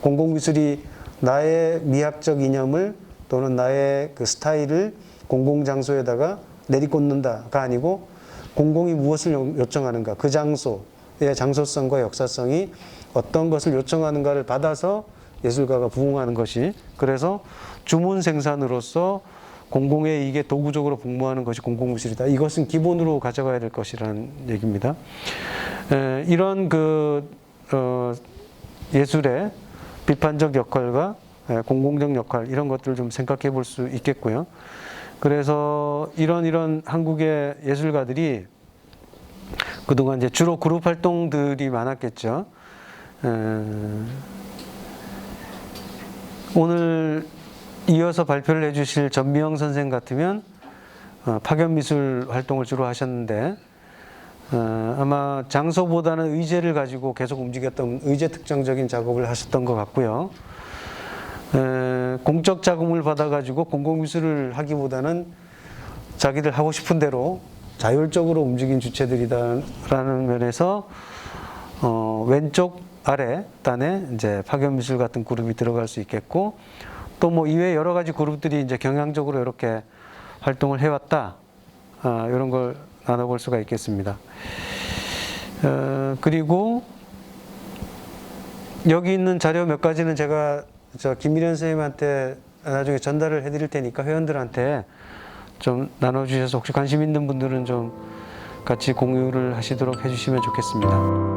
공공미술이 나의 미학적 이념을 또는 나의 그 스타일을 공공장소에다가 내리꽂는다가 아니고, 공공이 무엇을 요청하는가, 그 장소의 장소성과 역사성이 어떤 것을 요청하는가를 받아서 예술가가 부응하는 것이, 그래서 주문 생산으로서 공공의 이익에 도구적으로 복무하는 것이 공공미술이다. 이것은 기본으로 가져가야 될 것이라는 얘기입니다. 이런 예술의 비판적 역할과 공공적 역할, 이런 것들을 좀 생각해 볼 수 있겠고요. 그래서 이런 한국의 예술가들이 그동안 이제 주로 그룹 활동들이 많았겠죠. 오늘 이어서 발표를 해주실 전미영 선생 같으면 파견미술 활동을 주로 하셨는데, 아마 장소보다는 의제를 가지고 계속 움직였던 의제 특정적인 작업을 하셨던 것 같고요. 공적 자금을 받아가지고 공공미술을 하기보다는 자기들 하고 싶은 대로 자율적으로 움직인 주체들이다라는 면에서 왼쪽 아래 단에 이제 파견미술 같은 그룹이 들어갈 수 있겠고, 또 뭐 이외에 여러 가지 그룹들이 이제 경향적으로 이렇게 활동을 해왔다, 이런 걸 나눠볼 수가 있겠습니다. 그리고 여기 있는 자료 몇 가지는 제가 김미련 선생님한테 나중에 전달을 해드릴 테니까 회원들한테 좀 나눠주셔서 혹시 관심 있는 분들은 좀 같이 공유를 하시도록 해주시면 좋겠습니다.